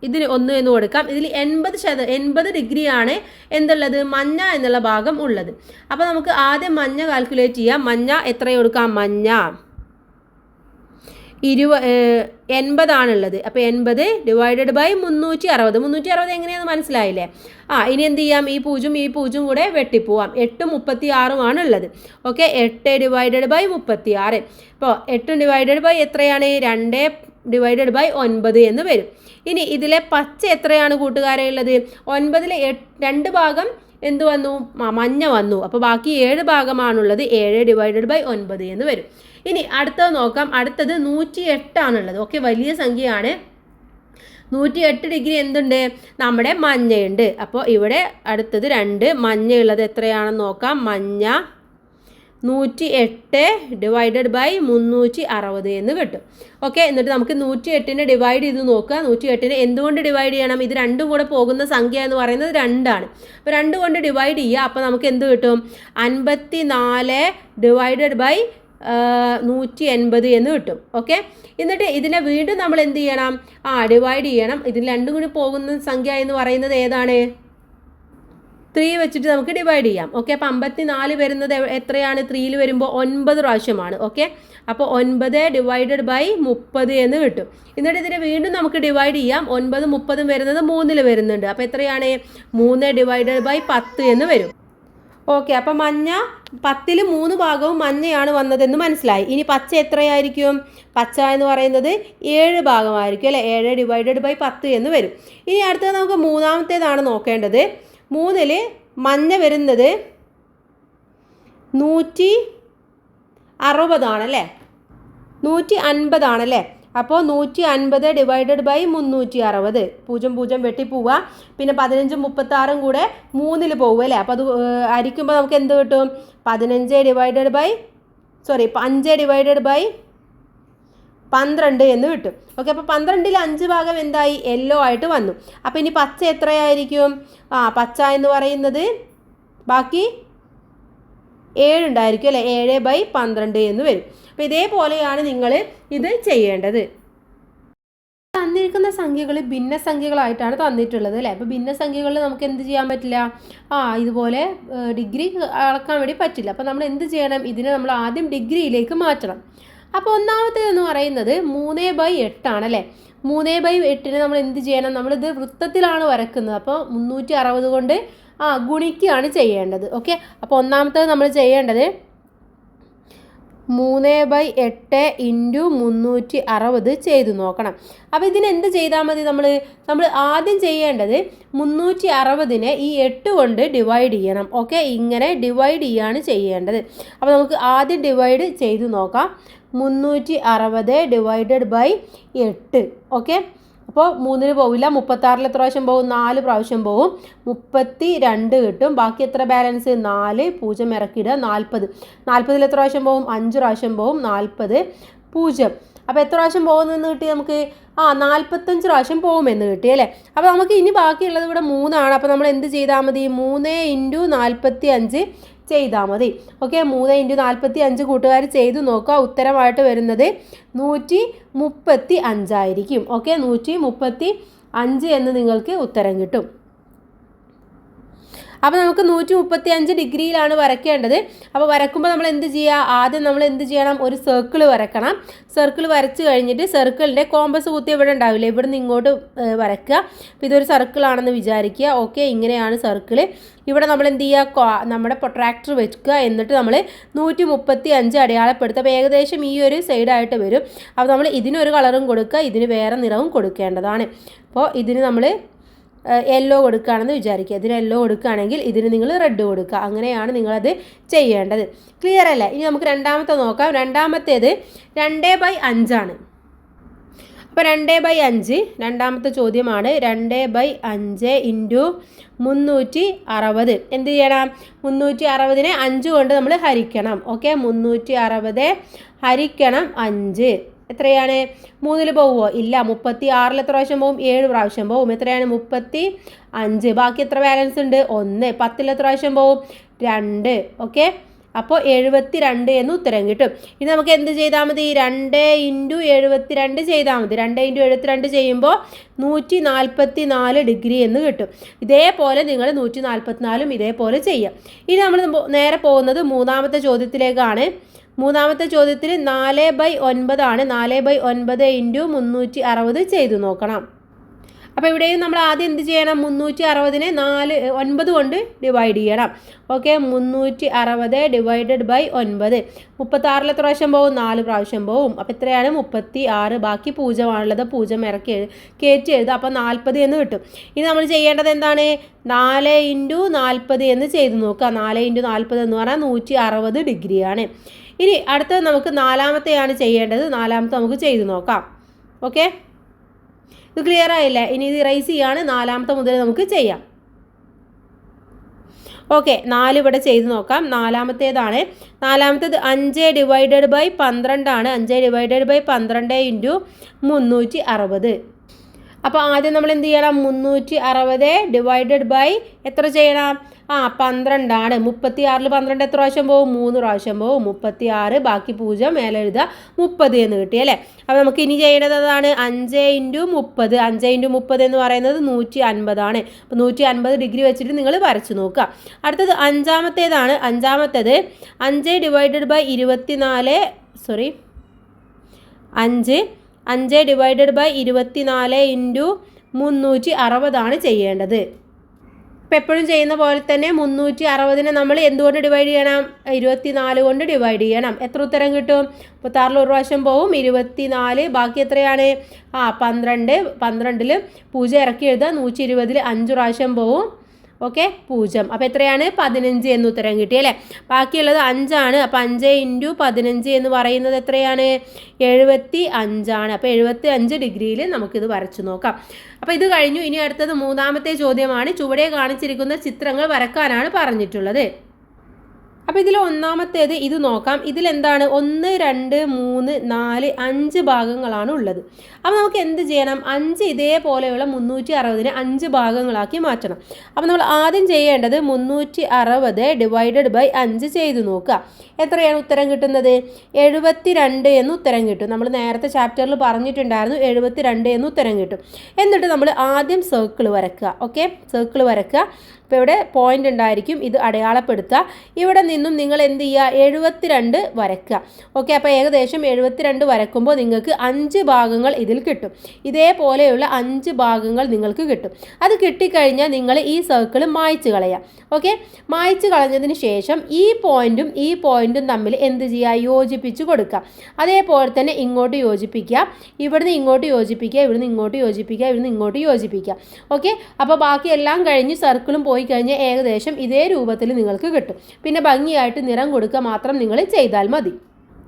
ഇതിന് 1 എന്ന് കൊടുക്കാം. ഇതിൽ 80 ഡിഗ്രിയാണ് എന്തുള്ളത്? മഞ്ഞ എന്നുള്ള ഭാഗം ഉള്ളത്. അപ്പോൾ നമുക്ക് ആദ്യം മഞ്ഞ കാൽക്കുലേറ്റ് ചെയ്യാം. മഞ്ഞ എത്ര കൊടുക്കാം? മഞ്ഞ 80 ആണുള്ളത്. അപ്പോൾ 80 ഡിവൈഡഡ് ബൈ 360. 360 എങ്ങനെയാണെന്ന് മനസ്സിലായില്ലേ? ഇനി എന്ത് ചെയ്യാം? ഈ 0 കൂടെ വെട്ടിപ്പോവാം. 8ഉം 36ഉം ആണുള്ളത്. Okay, 8 divided by 36. ഇപ്പോൾ 8 ഡിവൈഡഡ് ബൈ എത്രയാണ്? 2 ഡിവൈഡഡ് ബൈ 9 എന്ന് വരും. ഇനി ഇതിലെ പച്ച എത്രയാണ് കൂട്ടുകാരെ ഉള്ളത്? 9ൽ 2 ഭാഗം എന്ത് വന്നു? മഞ്ഞ വന്നു. അപ്പോൾ ബാക്കി 7 ഭാഗമാണുള്ളത്. 7 ഡിവൈഡഡ് ബൈ 9 എന്ന് വരും. ഇനി അടുത്തത് നോക്കാം. അടുത്തത് 108 ആണുള്ളത്. ഓക്കെ, വലിയ സംഖ്യയാണ്. 108 ഡിഗ്രി എന്തുണ്ട്? നമ്മുടെ മഞ്ഞയുണ്ട്. അപ്പോൾ ഇവിടെ അടുത്തത് 2 മഞ്ഞയുള്ളത് എത്രയാണെന്ന് നോക്കാം. മഞ്ഞ 108 ഡിവൈഡഡ് ബൈ 360 എന്ന് കിട്ടും. ഓക്കെ, എന്നിട്ട് നമുക്ക് 108നെ ഡിവൈഡ് ചെയ്ത് നോക്കുക. 108നെ എന്തുകൊണ്ട് ഡിവൈഡ് ചെയ്യണം? ഇത് രണ്ടും കൂടെ പോകുന്ന സംഖ്യ എന്ന് പറയുന്നത് 2 ആണ്. അപ്പോൾ 2 കൊണ്ട് ഡിവൈഡ് ചെയ്യുക. അപ്പോൾ നമുക്ക് എന്ത് കിട്ടും? 54 ഡിവൈഡഡ് ബൈ 180 എന്ന് കിട്ടും. ഓക്കെ, എന്നിട്ട് ഇതിനെ വീണ്ടും നമ്മൾ എന്ത് ചെയ്യണം? ഡിവൈഡ് ചെയ്യണം. ഇതിൽ രണ്ടും കൂടി പോകുന്ന സംഖ്യ എന്ന് പറയുന്നത് ഏതാണ്? 3 വെച്ചിട്ട് നമുക്ക് ഡിവൈഡ് ചെയ്യാം. ഓക്കെ, അപ്പോൾ 54 വരുന്നത് എത്രയാണ്? 3ൽ വരുമ്പോൾ 9 പ്രാവശ്യമാണ്. ഓക്കെ, അപ്പോൾ 9 ഡിവൈഡഡ് ബൈ 30 എന്ന് കിട്ടും. എന്നിട്ട് ഇതിനെ വീണ്ടും നമുക്ക് ഡിവൈഡ് ചെയ്യാം. 9 30 വരുന്നത് 3ൽ വരുന്നുണ്ട്. അപ്പോൾ എത്രയാണ്? 3 ഡിവൈഡഡ് ബൈ 10 എന്ന് വരും. ഓക്കെ, അപ്പോൾ മഞ്ഞ 10ൽ 3 ഭാഗവും മഞ്ഞയാണ് വന്നതെന്ന് മനസ്സിലായി. ഇനി പച്ച എത്രയായിരിക്കും? പച്ച എന്ന് പറയുന്നത് 7 ഭാഗമായിരിക്കും അല്ലേ? 7 ഡിവൈഡഡ് ബൈ 10 എന്ന് വരും. ഇനി അടുത്തത് നമുക്ക് മൂന്നാമത്തേതാണ് നോക്കേണ്ടത്. 3ൽ മഞ്ഞ വരുന്നത് 160 ആണല്ലേ? 150 ആണല്ലേ? അപ്പോൾ 150 ഡിവൈഡഡ് ബൈ 360. 0 വെട്ടിപ്പോവുക. പിന്നെ 15ഉം 36ഉം കൂടെ 3ൽ പോകും അല്ലേ? അപ്പോൾ അത് അരിക്കുമ്പോൾ നമുക്ക് എന്ത് കിട്ടും? 5 ഡിവൈഡഡ് ബൈ 12 എന്ന് കിട്ടും. ഓക്കെ, അപ്പോൾ 12ൽ 5 ഭാഗം എന്തായി? യെല്ലോ ആയിട്ട് വന്നു. അപ്പോൾ ഇനി പച്ച എത്രയായിരിക്കും? പച്ച എന്ന് പറയുന്നത് ബാക്കി 7 ഉണ്ടായിരിക്കും അല്ലേ? 7 ബൈ 12 എന്ന് വരും. അപ്പോൾ ഇതേപോലെയാണ് നിങ്ങൾ ഇത് ചെയ്യേണ്ടത്. തന്നിരിക്കുന്ന സംഖ്യകൾ ഭിന്നസംഖ്യകളായിട്ടാണ് തന്നിട്ടുള്ളത് അല്ലേ? അപ്പോൾ ഭിന്നസംഖ്യകളിൽ നമുക്ക് എന്ത് ചെയ്യാൻ പറ്റില്ല? ഇതുപോലെ ഡിഗ്രി അളക്കാൻ വേണ്ടി പറ്റില്ല. അപ്പോൾ നമ്മൾ എന്ത് ചെയ്യണം? ഇതിനെ നമ്മൾ ആദ്യം ഡിഗ്രിയിലേക്ക് മാറ്റണം. അപ്പോൾ ഒന്നാമത്തേതെന്ന് പറയുന്നത് 3/8 ആണല്ലേ? 3/8നെ നമ്മൾ എന്ത് ചെയ്യണം? നമ്മളിത് വൃത്തത്തിലാണ് വരക്കുന്നത്. അപ്പോൾ 360 കൊണ്ട് ഗുണിക്കുകയാണ് ചെയ്യേണ്ടത്. ഓക്കെ, അപ്പോൾ ഒന്നാമത്തേത് നമ്മൾ ചെയ്യേണ്ടത് 3/8 ഇൻറ്റു 360 ചെയ്ത് നോക്കണം. അപ്പോൾ ഇതിനെന്ത് ചെയ്താൽ മതി? നമ്മൾ ആദ്യം ചെയ്യേണ്ടത് 360നെ ഈ 8 കൊണ്ട് ഡിവൈഡ് ചെയ്യണം. ഓക്കെ, ഇങ്ങനെ ഡിവൈഡ് ചെയ്യാണ് ചെയ്യേണ്ടത്. അപ്പോൾ നമുക്ക് ആദ്യം ഡിവൈഡ് ചെയ്ത് നോക്കാം. 360 ഡിവൈഡഡ് ബൈ 8. ഓക്കെ, അപ്പോൾ 3ന് പോവില്ല. 36ൽ എത്ര പ്രാവശ്യം പോകും? 4 പ്രാവശ്യം പോകും. 32 കിട്ടും. ബാക്കി എത്ര ബാലൻസ്? 4. 0 ഇറക്കിയിടുക. 40. 40ൽ എത്ര പ്രാവശ്യം പോകും? 5 പ്രാവശ്യം പോകും. 40 0. അപ്പോൾ എത്ര പ്രാവശ്യം പോകുമെന്ന് കിട്ടി നമുക്ക്? 45 പ്രാവശ്യം പോകുമെന്ന് കിട്ടി അല്ലേ? അപ്പോൾ നമുക്ക് ഇനി ബാക്കിയുള്ളത് ഇവിടെ 3 ആണ്. അപ്പോൾ നമ്മൾ എന്ത് ചെയ്താൽ മതി? 3 × 45 ചെയ്താൽ മതി. ഓക്കെ, 3 × 45 കൂട്ടുകാർ ചെയ്തു നോക്കുക. ഉത്തരമായിട്ട് വരുന്നത് 135 ആയിരിക്കും. ഓക്കെ, 135 എന്ന് നിങ്ങൾക്ക് ഉത്തരം കിട്ടും. അപ്പോൾ നമുക്ക് 135 ഡിഗ്രിയിലാണ് വരയ്ക്കേണ്ടത്. അപ്പോൾ വരയ്ക്കുമ്പോൾ നമ്മൾ എന്ത് ചെയ്യുക? ആദ്യം നമ്മൾ എന്ത് ചെയ്യണം? ഒരു സർക്കിൾ വരയ്ക്കണം. സർക്കിൾ വരച്ച് കഴിഞ്ഞിട്ട് സർക്കിളിൻ്റെ കോമ്പസ് കുത്തി ഇവിടെ ഉണ്ടാവില്ല, ഇവിടെ നിന്ന് ഇങ്ങോട്ട് വരയ്ക്കുക. അപ്പോൾ ഇതൊരു സർക്കിളാണെന്ന് വിചാരിക്കുക. ഓക്കെ, ഇങ്ങനെയാണ് സർക്കിൾ. ഇവിടെ നമ്മൾ എന്ത് ചെയ്യുക? നമ്മുടെ പ്രൊട്രാക്ടർ വെക്കുക. എന്നിട്ട് നമ്മൾ 135 അടയാളപ്പെടുത്തുക. അപ്പോൾ ഏകദേശം ഈ ഒരു സൈഡായിട്ട് വരും. അപ്പോൾ നമ്മൾ ഇതിനൊരു കളറും കൊടുക്കുക, ഇതിന് വേറെ നിറവും കൊടുക്കേണ്ടതാണ്. അപ്പോൾ ഇതിന് നമ്മൾ യെല്ലോ കൊടുക്കുകയാണെന്ന് വിചാരിക്കുക. ഇതിന് യെല്ലോ കൊടുക്കുകയാണെങ്കിൽ ഇതിന് നിങ്ങൾ റെഡ് കൊടുക്കുക. അങ്ങനെയാണ് നിങ്ങളത് ചെയ്യേണ്ടത്. ക്ലിയർ അല്ലേ? ഇനി നമുക്ക് രണ്ടാമത്തെ നോക്കാം. രണ്ടാമത്തേത് 2/5 ആണ്. അപ്പോൾ 2/5 രണ്ടാമത്തെ ചോദ്യമാണ്. 2/5 × 360. എന്ത് ചെയ്യണം? 360നെ 5 കൊണ്ട് നമ്മൾ ഹരിക്കണം. ഓക്കെ, 360 ഹരിക്കണം 5 എത്രയാണ്? 3 പോവുമോ? ഇല്ല. 36 എത്ര പ്രാവശ്യം പോവും? 7 പ്രാവശ്യം പോവും. എത്രയാണ്? 35. ബാക്കി എത്ര ബാലൻസ് ഉണ്ട്? 1. 10 എത്ര പ്രാവശ്യം പോവും? 2. ഓക്കെ, അപ്പോൾ 72 എന്ന് ഉത്തരം കിട്ടും. ഇനി നമുക്ക് എന്ത് ചെയ്താൽ മതി? 2 × 72 ചെയ്താൽ മതി. 2 × 72 ചെയ്യുമ്പോൾ 144 ഡിഗ്രി എന്ന് കിട്ടും. ഇതേപോലെ നിങ്ങൾ 144 ഇതേപോലെ ചെയ്യാം. ഇനി നമ്മൾ നേരെ പോകുന്നത് മൂന്നാമത്തെ ചോദ്യത്തിലേക്കാണ്. മൂന്നാമത്തെ ചോദ്യത്തിൽ 4/9 ആണ്. 4/9 × 360 ചെയ്തു നോക്കണം. അപ്പോൾ ഇവിടെയും നമ്മൾ ആദ്യം എന്ത് ചെയ്യണം? 360നെ 9 കൊണ്ട് ഡിവൈഡ് ചെയ്യണം. Okay, 360 divided by 9. 36 എത്ര പ്രാവശ്യം പോവും? 4 പ്രാവശ്യം പോവും. അപ്പോൾ എത്രയാണ്? 36. ബാക്കി 0 ആണുള്ളത്, 0 കയറ്റി എഴുതുക. അപ്പോൾ 40 എന്ന് കിട്ടും. ഇനി നമ്മൾ ചെയ്യേണ്ടത് എന്താണ്? 4 × 40 എന്ന് ചെയ്ത് നോക്കുക. 4 × 40 എന്ന് പറഞ്ഞാൽ 160 ഡിഗ്രിയാണ്. ഇനി അടുത്തത് നമുക്ക് നാലാമത്തെയാണ് ചെയ്യേണ്ടത്. നാലാമത്തെ നമുക്ക് ചെയ്ത് നോക്കാം. ഓക്കെ, ഇത് ക്ലിയർ ആയില്ലേ? ഇനി ഇത് ഇറേസ് ചെയ്യാണ്. നാലാമത്തെ മുതൽ നമുക്ക് ചെയ്യാം. ഓക്കെ, 4 ഇവിടെ ചെയ്ത് നോക്കാം. നാലാമത്തേതാണ്. നാലാമത്തേത് 5 ഡിവൈഡഡ് ബൈ 12 ആണ്. 5 ഡിവൈഡഡ് ബൈ 12 × 360. അപ്പോൾ ആദ്യം നമ്മൾ എന്ത് ചെയ്യണം? 360 ഡിവൈഡഡ് ബൈ എത്ര ചെയ്യണം? 12 ആണ്. 36 12 എത്ര പ്രാവശ്യം പോവും? 3 പ്രാവശ്യം പോവും. 36. ബാക്കി 0 മേലെ എഴുതുക. 30 എന്ന് കിട്ടി അല്ലേ? അപ്പോൾ നമുക്ക് ഇനി ചെയ്യേണ്ടത് അതാണ്. 5 × 30. 5 × 30 എന്ന് പറയുന്നത് 150 ആണ്. അപ്പോൾ 150 ഡിഗ്രി വെച്ചിട്ട് നിങ്ങൾ വരച്ച് നോക്കുക. അടുത്തത് അഞ്ചാമത്തേതാണ്. അഞ്ചാമത്തേത് 5 ഡിവൈഡഡ് ബൈ 24 5 ഡിവൈഡഡ് ബൈ 24 × 360 ആണ് ചെയ്യേണ്ടത്. ഇപ്പോൾ എപ്പോഴും ചെയ്യുന്ന പോലെ തന്നെ 360നെ നമ്മൾ എന്തുകൊണ്ട് ഡിവൈഡ് ചെയ്യണം? 24 കൊണ്ട് ഡിവൈഡ് ചെയ്യണം. എത്ര ഉത്തരം കിട്ടും? 36 ഒരു പ്രാവശ്യം പോവും. 24. ബാക്കി എത്രയാണ്? 12. 12ൽ 0 ഇറക്കി എഴുതുക. 120ൽ 5 പ്രാവശ്യം പോവും. ഓക്കെ, 0. അപ്പോൾ എത്രയാണ്? 15 എന്ന് ഉത്തരം കിട്ടി അല്ലേ? ബാക്കിയുള്ളത് 5 ആണ്. അപ്പോൾ 5 × 15 എന്ന് പറയുന്നത് എത്രയാണ്? 75 ആണ്. അപ്പോൾ 75 ഡിഗ്രിയിൽ നമുക്കിത് വരച്ചു നോക്കാം. അപ്പോൾ ഇത് കഴിഞ്ഞു. ഇനി അടുത്തത് മൂന്നാമത്തെ ചോദ്യമാണ്. ചുവടെ കാണിച്ചിരിക്കുന്ന ചിത്രങ്ങൾ വരക്കാനാണ് പറഞ്ഞിട്ടുള്ളത്. അപ്പോൾ ഇതിൽ ഒന്നാമത്തേത് ഇത് നോക്കാം. ഇതിലെന്താണ്? 1 2 3 4 5 ഭാഗങ്ങളാണ് ഉള്ളത്. അപ്പോൾ നമുക്ക് എന്ത് ചെയ്യണം? 5 ഇതേപോലെയുള്ള 360നെ 5 ഭാഗങ്ങളാക്കി മാറ്റണം. അപ്പോൾ നമ്മൾ ആദ്യം ചെയ്യേണ്ടത് 360 ഡിവൈഡഡ് ബൈ 5 ചെയ്ത് നോക്കുക. എത്രയാണ് ഉത്തരം കിട്ടുന്നത്? 72 എന്ന് ഉത്തരം കിട്ടും. നമ്മൾ നേരത്തെ ചാപ്റ്ററിൽ പറഞ്ഞിട്ടുണ്ടായിരുന്നു 72 എന്ന് ഉത്തരം കിട്ടും. എന്നിട്ട് നമ്മൾ ആദ്യം സർക്കിൾ വരയ്ക്കുക. ഓക്കെ, സർക്കിൾ വരയ്ക്കുക. ഇപ്പോൾ ഇവിടെ പോയിന്റ് ഉണ്ടായിരിക്കും, ഇത് അടയാളപ്പെടുത്തുക. ഇവിടെ നിന്നും നിങ്ങൾ എന്ത് ചെയ്യുക? 72 വരയ്ക്കുക. ഓക്കെ, അപ്പോൾ ഏകദേശം 72 വരയ്ക്കുമ്പോൾ നിങ്ങൾക്ക് 5 ഭാഗങ്ങൾ ഇതിൽ കിട്ടും. ഇതേപോലെയുള്ള 5 ഭാഗങ്ങൾ നിങ്ങൾക്ക് കിട്ടും. അത് കിട്ടിക്കഴിഞ്ഞാൽ നിങ്ങൾ ഈ സർക്കിൾ മായ്ച്ച് കളയുക. ഓക്കെ, മായ്ച്ച് കളഞ്ഞതിന് ശേഷം ഈ പോയിന്റും തമ്മിൽ എന്ത് ചെയ്യുക? യോജിപ്പിച്ച് കൊടുക്കുക. അതേപോലെ തന്നെ ഇങ്ങോട്ട് യോജിപ്പിക്കുക, ഇവിടുന്ന് ഇങ്ങോട്ട് യോജിപ്പിക്കുക, ഇവിടുന്ന് ഇങ്ങോട്ട് യോജിപ്പിക്കുക, ഇവിടുന്ന് ഇങ്ങോട്ട് യോജിപ്പിക്കുക. ഓക്കെ, അപ്പോൾ ബാക്കി എല്ലാം കഴിഞ്ഞ് സർക്കിളും പോയി കഴിഞ്ഞാൽ ഏകദേശം ഇതേ രൂപത്തിൽ നിങ്ങൾക്ക് കിട്ടും. പിന്നെ ഭംഗിയായിട്ട് നിറം കൊടുക്കുക മാത്രം നിങ്ങൾ ചെയ്താൽ മതി.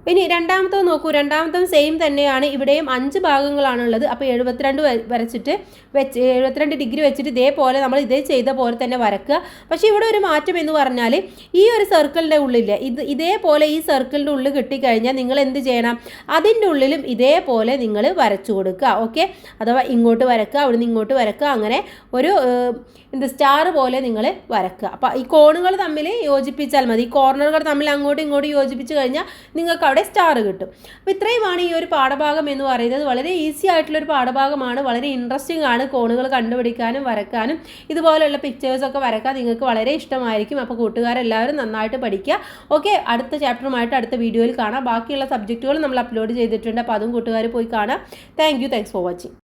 ഇനി രണ്ടാമത്തെ നോക്കൂ, രണ്ടാമത്തെ സെയിം തന്നെയാണ്. ഇവിടെയും 5 ഭാഗങ്ങളാണുള്ളത്. അപ്പോൾ 72 വരച്ചിട്ട് 72 ഡിഗ്രി വെച്ചിട്ട് ഇതേപോലെ നമ്മൾ ഇതേ ചെയ്ത പോലെ തന്നെ വരക്കുക. പക്ഷേ ഇവിടെ ഒരു മാറ്റം എന്ന് പറഞ്ഞാൽ ഈ ഒരു സർക്കിളിൻ്റെ ഉള്ളിൽ ഇതേപോലെ ഈ സർക്കിളിൻ്റെ ഉള്ളിൽ കിട്ടിക്കഴിഞ്ഞാൽ നിങ്ങൾ എന്ത് ചെയ്യണം, അതിൻ്റെ ഉള്ളിലും ഇതേപോലെ നിങ്ങൾ വരച്ചു കൊടുക്കുക. ഓക്കെ, അഥവാ ഇങ്ങോട്ട് വരക്കുക, അവിടുന്ന് ഇങ്ങോട്ട് വരക്കുക, അങ്ങനെ ഒരു സ്റ്റാർ പോലെ നിങ്ങൾ വരക്കുക. അപ്പോൾ ഈ കോണുകൾ തമ്മിൽ യോജിപ്പിച്ചാൽ മതി. ഈ കോർണറുകൾ തമ്മിൽ അങ്ങോട്ടും ഇങ്ങോട്ടും യോജിപ്പിച്ച് കഴിഞ്ഞാൽ നിങ്ങൾക്ക് അവിടെ സ്റ്റാർ കിട്ടും. അപ്പോൾ ഇത്രയുമാണ് ഈ ഒരു പാഠഭാഗം എന്ന് പറയുന്നത്. വളരെ ഈസി ആയിട്ടുള്ളൊരു പാഠഭാഗമാണ്, വളരെ ഇൻട്രസ്റ്റിംഗ് ആണ്. കോണുകൾ കണ്ടുപിടിക്കാനും വരക്കാനും ഇതുപോലെയുള്ള പിക്ചേഴ്സൊക്കെ വരക്കാൻ നിങ്ങൾക്ക് വളരെ ഇഷ്ടമായിരിക്കും. അപ്പോൾ കൂട്ടുകാരെല്ലാവരും നന്നായിട്ട് പഠിക്കുക. ഓക്കെ, അടുത്ത ചാപ്റ്ററുമായിട്ട് അടുത്ത വീഡിയോയിൽ കാണാം. ബാക്കിയുള്ള സബ്ജക്റ്റുകൾ നമ്മൾ അപ്ലോഡ് ചെയ്തിട്ടുണ്ട്. അപ്പോൾ അതും കൂട്ടുകാർ പോയി കാണാം. Thanks for watching.